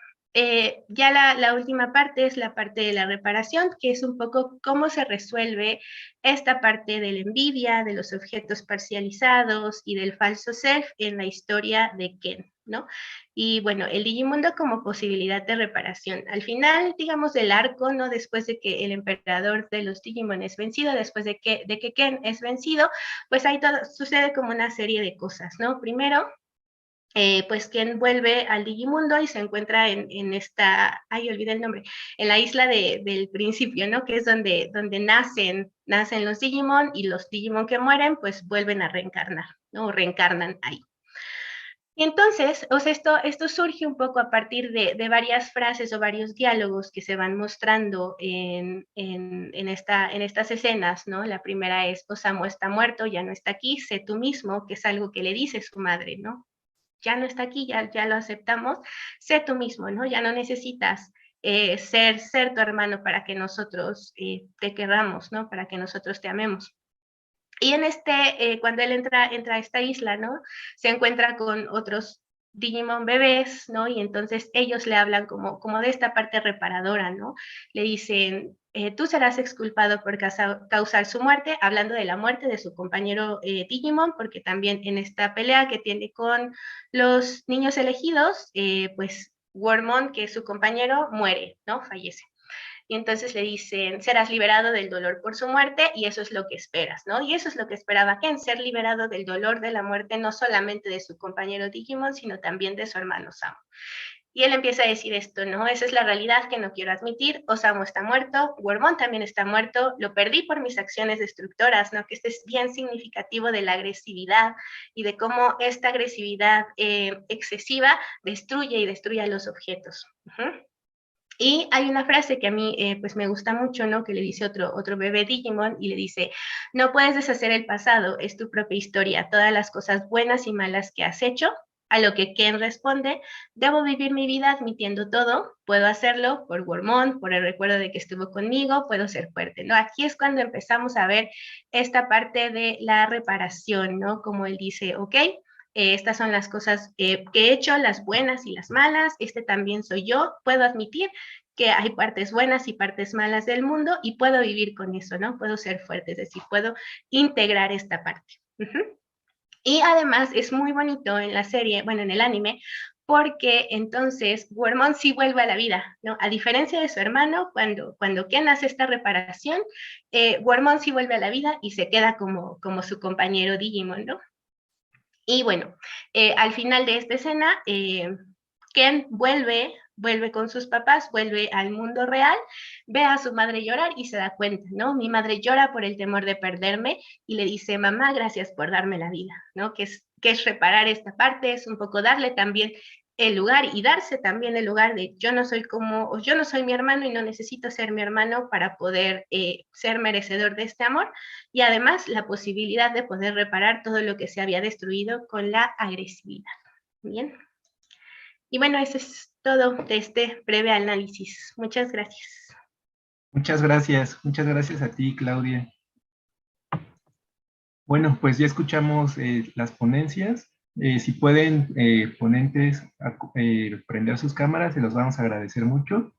ya la última parte es la parte de la reparación, que es un poco cómo se resuelve esta parte de la envidia, de los objetos parcializados y del falso self en la historia de Ken, ¿no? Y bueno, el Digimundo como posibilidad de reparación. Al final, digamos, del arco, ¿no? Después de que el emperador de los Digimon es vencido, después de que Ken es vencido, pues ahí todo sucede como una serie de cosas, ¿no? Primero, pues Ken vuelve al Digimundo y se encuentra en esta, olvidé el nombre, en la isla del principio, ¿no? Que es donde nacen los Digimon y los Digimon que mueren, pues vuelven a reencarnar, ¿no? O reencarnan ahí. Y entonces, o sea, esto surge un poco a partir de varias frases o varios diálogos que se van mostrando en estas escenas, ¿no? La primera es, Osamu está muerto, ya no está aquí, sé tú mismo, que es algo que le dice su madre, ¿no? Ya no está aquí, ya lo aceptamos, sé tú mismo, ¿no? Ya no necesitas ser tu hermano para que nosotros te querramos, ¿no? Para que nosotros te amemos. Y cuando él entra a esta isla, ¿no? Se encuentra con otros Digimon bebés, ¿no? Y entonces ellos le hablan como de esta parte reparadora, ¿no? Le dicen, tú serás exculpado por causar su muerte, hablando de la muerte de su compañero Digimon, porque también en esta pelea que tiene con los niños elegidos, pues Wormmon, que es su compañero, muere, ¿no? Fallece. Y entonces le dicen, serás liberado del dolor por su muerte y eso es lo que esperas, ¿no? Y eso es lo que esperaba Ken, ser liberado del dolor de la muerte, no solamente de su compañero Digimon, sino también de su hermano Samu. Y él empieza a decir esto, ¿no? Esa es la realidad que no quiero admitir. Osamu está muerto, Wormmon también está muerto, lo perdí por mis acciones destructoras, ¿no? Que este es bien significativo de la agresividad y de cómo esta agresividad excesiva destruye y destruye a los objetos. Y hay una frase que a mí pues me gusta mucho, ¿no? Que le dice otro bebé Digimon y le dice, no puedes deshacer el pasado, es tu propia historia, todas las cosas buenas y malas que has hecho. A lo que Ken responde, debo vivir mi vida admitiendo todo, puedo hacerlo por Wormmon, por el recuerdo de que estuvo conmigo, puedo ser fuerte, ¿no? Aquí es cuando empezamos a ver esta parte de la reparación, ¿no? Como él dice, ok, estas son las cosas que he hecho, las buenas y las malas, este también soy yo, puedo admitir que hay partes buenas y partes malas del mundo y puedo vivir con eso, ¿no? Puedo ser fuerte, es decir, puedo integrar esta parte. Y además es muy bonito en la serie, bueno, en el anime, porque entonces Wormmon sí vuelve a la vida, ¿no? A diferencia de su hermano, cuando Ken hace esta reparación, Wormmon sí vuelve a la vida y se queda como su compañero Digimon, ¿no? Y bueno, al final de esta escena, Ken vuelve con sus papás, vuelve al mundo real, ve a su madre llorar y se da cuenta, ¿no? Mi madre llora por el temor de perderme y le dice, mamá, gracias por darme la vida, ¿no? Que es reparar esta parte, es un poco darle también el lugar y darse también el lugar de yo no soy mi hermano y no necesito ser mi hermano para poder ser merecedor de este amor y además la posibilidad de poder reparar todo lo que se había destruido con la agresividad. Bien. Y bueno, eso es todo de este breve análisis. Muchas gracias. Muchas gracias a ti, Claudia. Bueno, pues ya escuchamos las ponencias. Si pueden, ponentes, prender sus cámaras, se los vamos a agradecer mucho,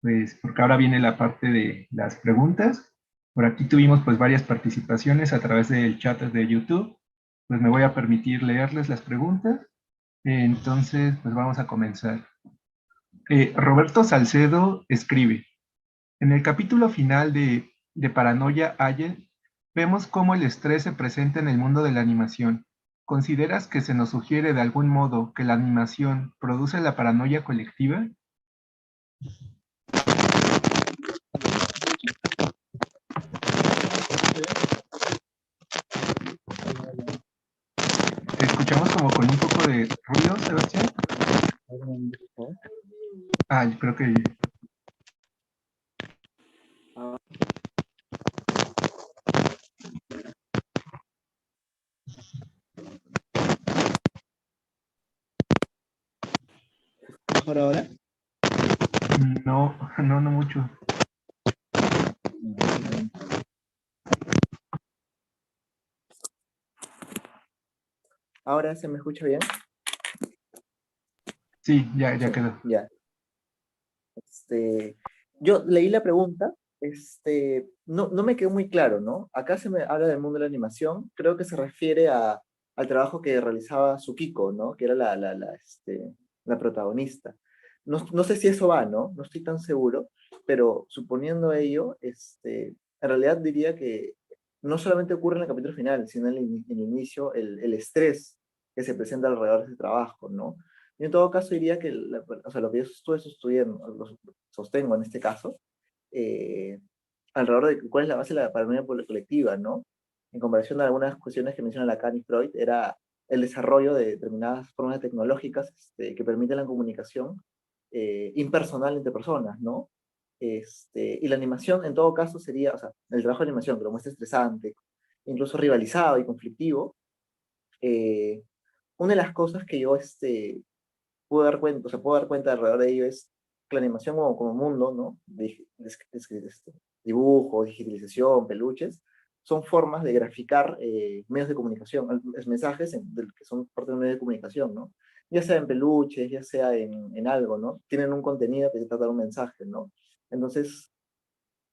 pues porque ahora viene la parte de las preguntas. Por aquí tuvimos pues varias participaciones a través del chat de YouTube. Pues me voy a permitir leerles las preguntas. Entonces, pues vamos a comenzar. Roberto Salcedo escribe, en el capítulo final de Paranoia Agent, vemos cómo el estrés se presenta en el mundo de la animación. ¿Consideras que se nos sugiere de algún modo que la animación produce la paranoia colectiva? Te escuchamos como con un poco de ruido, Sebastián. Yo creo que... ¿Mejor ahora? No mucho. ¿Ahora se me escucha bien? Sí, ya Sí, quedó. ya. Yo leí la pregunta, no me quedó muy claro, ¿no? Acá se me habla del mundo de la animación, creo que se refiere al trabajo que realizaba Tsukiko, ¿no? Que era la protagonista. No sé si eso va, ¿no? No estoy tan seguro, pero suponiendo ello, en realidad diría que no solamente ocurre en el capítulo final, sino en el inicio, el estrés que se presenta alrededor de ese trabajo, ¿no? Yo en todo caso diría que, o sea, lo que yo estuve estudiando, lo sostengo en este caso, eh, alrededor de cuál es la base de la paranoia colectiva, ¿no? En comparación a algunas cuestiones que menciona Lacan y Freud, era el desarrollo de determinadas formas tecnológicas que permiten la comunicación impersonal entre personas, ¿no? Y la animación, en todo caso, sería, o sea, el trabajo de animación, que lo muestra estresante, incluso rivalizado y conflictivo. Una de las cosas que yo puedo dar cuenta, o sea, puedo dar cuenta alrededor de ello es que la animación como mundo, ¿no? Dibujo, digitalización, peluches, son formas de graficar medios de comunicación, mensajes que son parte de un medio de comunicación, ¿no? Ya sea en peluches, ya sea en algo, ¿no? Tienen un contenido que trata de un mensaje, ¿no? Entonces,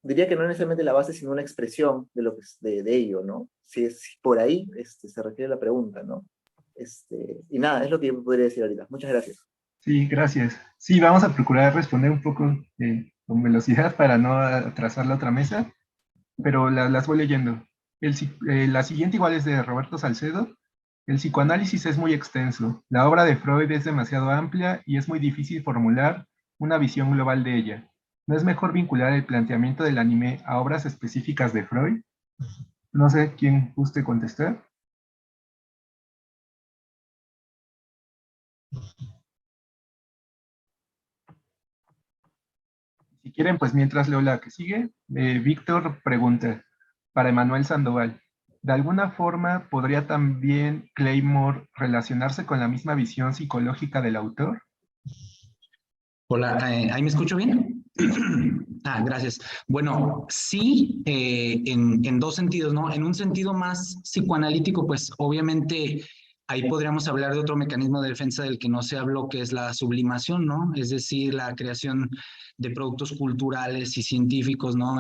diría que no necesariamente la base, sino una expresión de lo que de ello, ¿no? Si por ahí se refiere la pregunta, ¿no? Y nada, es lo que yo podría decir ahorita. Muchas gracias. Sí, gracias. Sí, vamos a procurar responder un poco con velocidad para no atrasar la otra mesa, pero las voy leyendo. La siguiente igual es de Roberto Salcedo. El psicoanálisis es muy extenso. La obra de Freud es demasiado amplia y es muy difícil formular una visión global de ella. ¿No es mejor vincular el planteamiento del anime a obras específicas de Freud? No sé quién guste contestar. Si quieren, pues mientras leo la que sigue. Víctor pregunta, para Emanuel Sandoval, ¿de alguna forma podría también Claymore relacionarse con la misma visión psicológica del autor? Hola, ¿ahí me escucho bien? Ah, gracias. Bueno, sí, en dos sentidos, ¿no? En un sentido más psicoanalítico, pues obviamente ahí podríamos hablar de otro mecanismo de defensa del que no se habló, que es la sublimación, ¿no? Es decir, la creación de productos culturales y científicos, ¿no?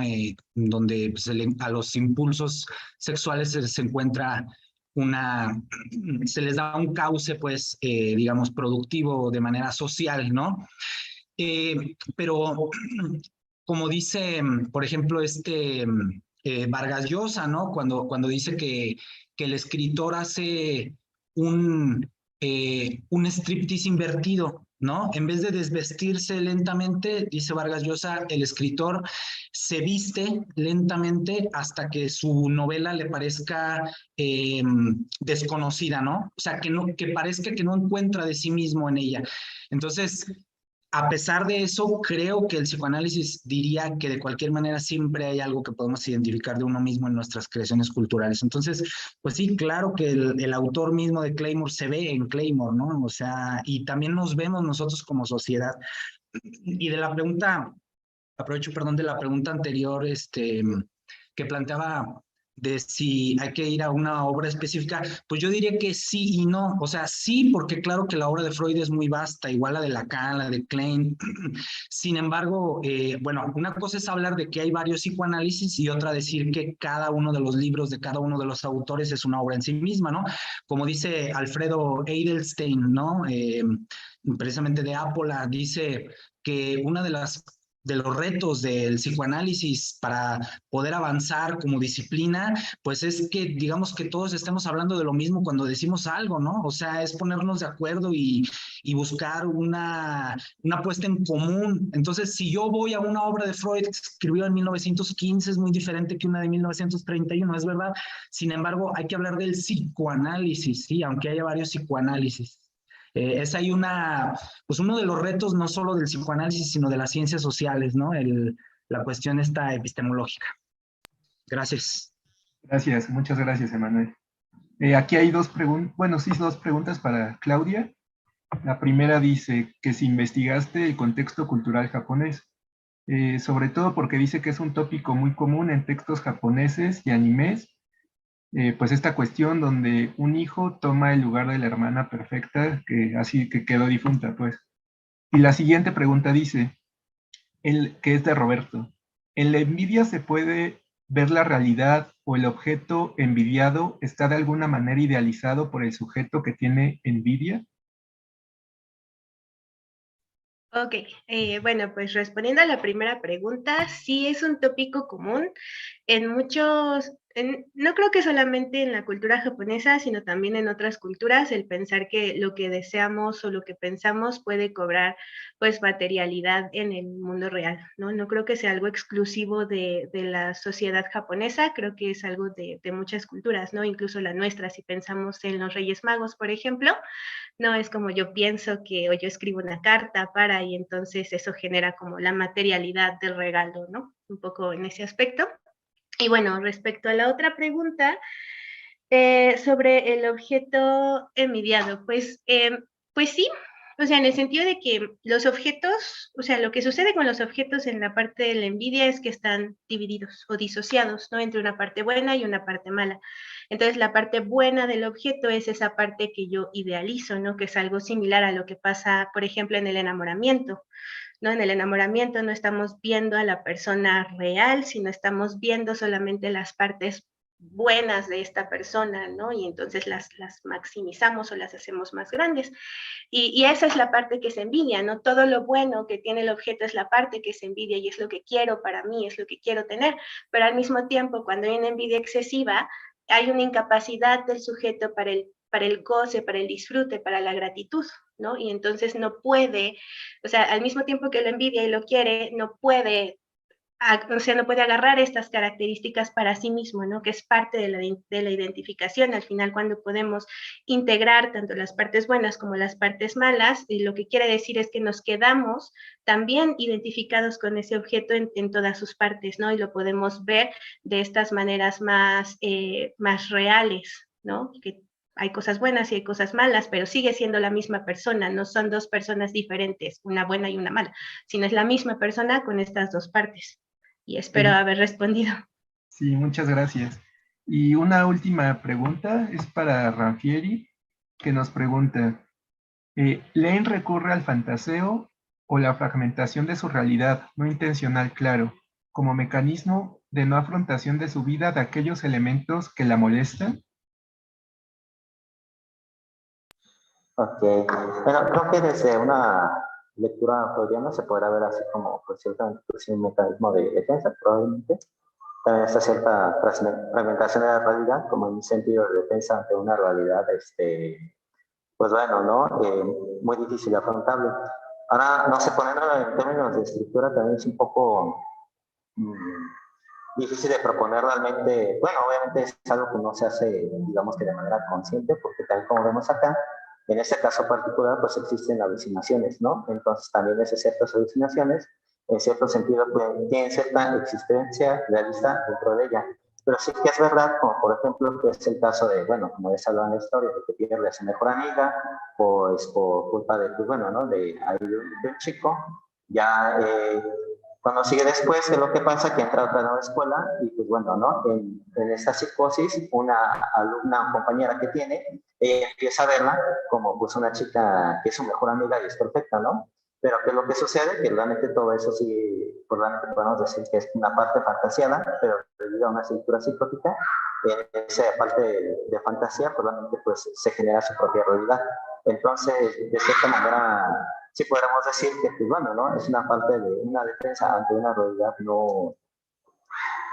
Donde pues, a los impulsos sexuales se encuentra se les da un cauce, pues, digamos, productivo de manera social, ¿no? Pero como dice, por ejemplo, Vargas Llosa, ¿no? Cuando dice que el escritor hace un striptease invertido, ¿no? En vez de desvestirse lentamente, dice Vargas Llosa, el escritor se viste lentamente hasta que su novela le parezca desconocida, ¿no? O sea, que parezca que no encuentra de sí mismo en ella. Entonces, a pesar de eso, creo que el psicoanálisis diría que de cualquier manera siempre hay algo que podemos identificar de uno mismo en nuestras creaciones culturales. Entonces, pues sí, claro que el autor mismo de Claymore se ve en Claymore, ¿no? O sea, y también nos vemos nosotros como sociedad. Y de la pregunta, aprovecho, perdón, de la pregunta anterior, que planteaba de si hay que ir a una obra específica, pues yo diría que sí y no. O sea, sí, porque claro que la obra de Freud es muy vasta, igual la de Lacan, la de Klein. Sin embargo, bueno, una cosa es hablar de que hay varios psicoanálisis y otra decir que cada uno de los libros de cada uno de los autores es una obra en sí misma, ¿no? Como dice Alfredo Edelstein, ¿no? Precisamente de Ápola, dice que una de los retos del psicoanálisis para poder avanzar como disciplina, pues es que digamos que todos estemos hablando de lo mismo cuando decimos algo, ¿no? O sea, es ponernos de acuerdo y buscar una puesta en común. Entonces, si yo voy a una obra de Freud que escribió en 1915, es muy diferente que una de 1931, es verdad. Sin embargo, hay que hablar del psicoanálisis, ¿sí? Aunque haya varios psicoanálisis. Es ahí pues uno de los retos no solo del psicoanálisis, sino de las ciencias sociales, ¿no? La cuestión esta epistemológica. Gracias. Gracias, muchas gracias, Emanuel. Aquí hay dos preguntas para Claudia. La primera dice que si investigaste el contexto cultural japonés, sobre todo porque dice que es un tópico muy común en textos japoneses y animes, pues esta cuestión donde un hijo toma el lugar de la hermana perfecta, que quedó difunta, pues. Y la siguiente pregunta dice, que es de Roberto, ¿en la envidia se puede ver la realidad o el objeto envidiado está de alguna manera idealizado por el sujeto que tiene envidia? Ok, bueno, pues respondiendo a la primera pregunta, sí es un tópico común. en muchos, no creo que solamente en la cultura japonesa, sino también en otras culturas, el pensar que lo que deseamos o lo que pensamos puede cobrar pues materialidad en el mundo real, ¿no? No creo que sea algo exclusivo de la sociedad japonesa, creo que es algo de muchas culturas, ¿no? Incluso la nuestra, si pensamos en los Reyes Magos, por ejemplo, no es como yo pienso que o yo escribo una carta para y entonces eso genera como la materialidad del regalo, ¿no? Un poco en ese aspecto. Y bueno, respecto a la otra pregunta, sobre el objeto envidiado, pues sí, o sea, en el sentido de que los objetos, o sea, lo que sucede con los objetos en la parte de la envidia es que están divididos o disociados, ¿no? Entre una parte buena y una parte mala. Entonces, la parte buena del objeto es esa parte que yo idealizo, ¿no? Que es algo similar a lo que pasa, por ejemplo, en el enamoramiento. ¿No? En el enamoramiento no estamos viendo a la persona real, sino estamos viendo solamente las partes buenas de esta persona, ¿no? Y entonces las maximizamos o las hacemos más grandes. Y esa es la parte que se envidia, ¿no? Todo lo bueno que tiene el objeto es la parte que se envidia y es lo que quiero para mí, es lo que quiero tener. Pero al mismo tiempo, cuando hay una envidia excesiva, hay una incapacidad del sujeto para el goce, para el disfrute, para la gratitud, ¿no? Y entonces no puede, o sea, al mismo tiempo que lo envidia y lo quiere, no puede, o sea, no puede agarrar estas características para sí mismo, ¿no? Que es parte de la identificación. Al final, cuando podemos integrar tanto las partes buenas como las partes malas, y lo que quiere decir es que nos quedamos también identificados con ese objeto en todas sus partes, ¿no? Y lo podemos ver de estas maneras más reales, ¿no? Que hay cosas buenas y hay cosas malas, pero sigue siendo la misma persona, no son dos personas diferentes, una buena y una mala, sino es la misma persona con estas dos partes. Y espero Sí, haber respondido. sí, muchas gracias. Y una última pregunta es para Ranfieri, que nos pregunta, ¿Lane recurre al fantaseo o la fragmentación de su realidad, no intencional, claro, como mecanismo de no afrontación de su vida de aquellos elementos que la molestan? Ok, bueno, creo que desde una lectura freudiana se podrá ver así como pues, ciertamente pues, un mecanismo de defensa, probablemente. También está cierta fragmentación de la realidad, como en un sentido de defensa ante una realidad, pues bueno, ¿no? Muy difícil de afrontable. Ahora, no sé, poniéndolo en términos de estructura también es un poco difícil de proponer realmente. Bueno, obviamente es algo que no se hace, digamos que de manera consciente, porque también como vemos acá, en este caso particular, pues existen alucinaciones, ¿no? Entonces también esas ciertas alucinaciones, en cierto sentido, pues, tienen cierta existencia realista dentro de ella. Pero sí que es verdad, como por ejemplo, que es el caso de, bueno, como ya se hablado en la historia, de que pierde a su mejor amiga, pues por culpa de, pues bueno, ¿no? De un chico, ya cuando sigue después, ¿qué es lo que pasa? Que entra a otra nueva escuela y pues bueno, ¿no? En esta psicosis, una alumna, compañera que tiene, ella empieza a verla como pues una chica que es su mejor amiga y es perfecta, ¿no? Pero ¿qué es lo que sucede? Que realmente todo eso sí, pues realmente podemos decir que es una parte fantasiada, pero debido a una estructura psicótica, en esa parte de fantasía, pues realmente pues se genera su propia realidad. Entonces, de cierta manera, sí podríamos decir que, pues bueno, ¿no? Es una parte de una defensa ante una realidad no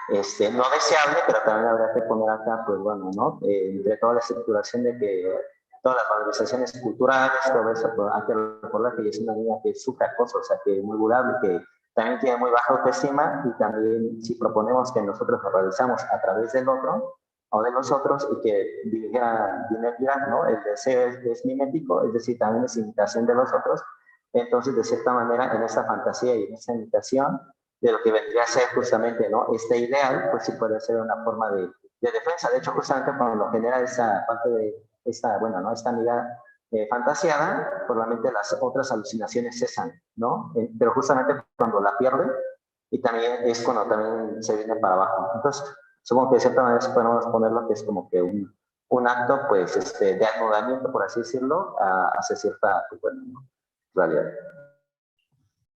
deseable, pero también habría que poner acá, pues bueno, ¿no? Entre toda la estructuración de que todas las valorizaciones culturales, todo eso, pues hay que recordar que ella es una niña que sufre acoso, o sea, que es muy vulnerable, que también tiene muy baja autoestima y también si proponemos que nosotros nos realizamos a través del otro o de los otros y que dirán, ¿no? El deseo es mimético, es decir, también es imitación de los otros. Entonces, de cierta manera, en esa fantasía y en esa imitación, de lo que vendría a ser justamente, ¿no? Este ideal, pues sí puede ser una forma de defensa. De hecho, justamente cuando genera esa parte de esta, bueno, ¿no? Esta mirada fantasiada, probablemente las otras alucinaciones cesan, ¿no? Pero justamente cuando la pierde, y también es cuando también se viene para abajo. Entonces, supongo que de cierta manera podemos ponerlo que es como que un acto, pues, de anudamiento, por así decirlo, hacia cierta, pues, bueno, ¿no? Realidad.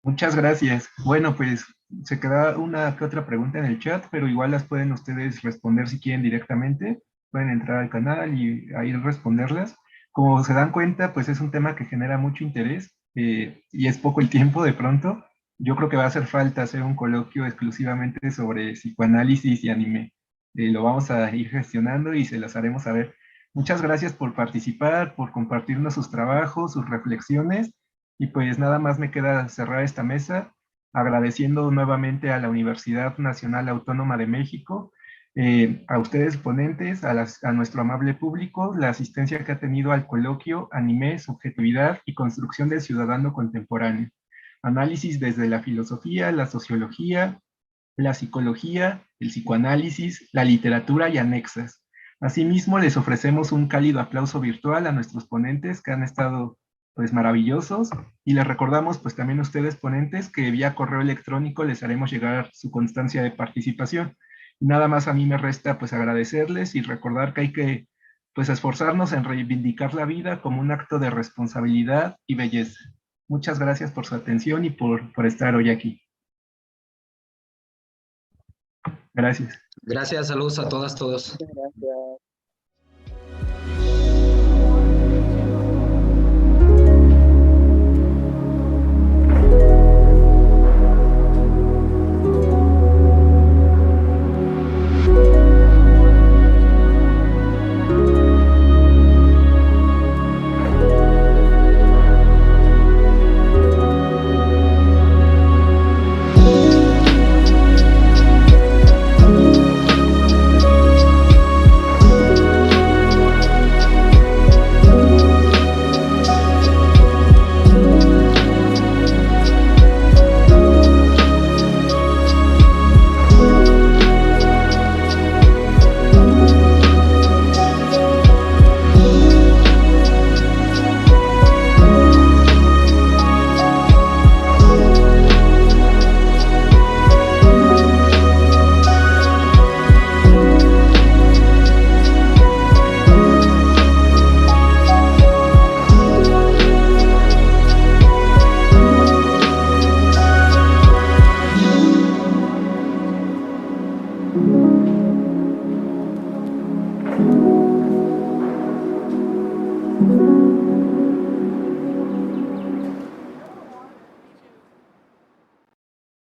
Muchas gracias. Bueno, pues se queda una que otra pregunta en el chat, pero igual las pueden ustedes responder si quieren directamente. Pueden entrar al canal y ahí responderlas. Como se dan cuenta, pues es un tema que genera mucho interés y es poco el tiempo de pronto. yo creo que va a hacer falta hacer un coloquio exclusivamente sobre psicoanálisis y anime. Lo vamos a ir gestionando y se los haremos saber. Muchas gracias por participar, por compartirnos sus trabajos, sus reflexiones, y pues nada más me queda cerrar esta mesa agradeciendo nuevamente a la Universidad Nacional Autónoma de México, a ustedes ponentes, a nuestro amable público, la asistencia que ha tenido al coloquio Anime, Subjetividad y Construcción del Ciudadano Contemporáneo. Análisis desde la filosofía, la sociología, la psicología, el psicoanálisis, la literatura y anexas. Asimismo, les ofrecemos un cálido aplauso virtual a nuestros ponentes que han estado pues maravillosos, y les recordamos pues también a ustedes ponentes que vía correo electrónico les haremos llegar su constancia de participación. Nada más a mí me resta pues agradecerles y recordar que hay que pues esforzarnos en reivindicar la vida como un acto de responsabilidad y belleza. Muchas gracias por su atención y por estar hoy aquí. Gracias. Gracias, saludos a todas, todos. Muchas gracias.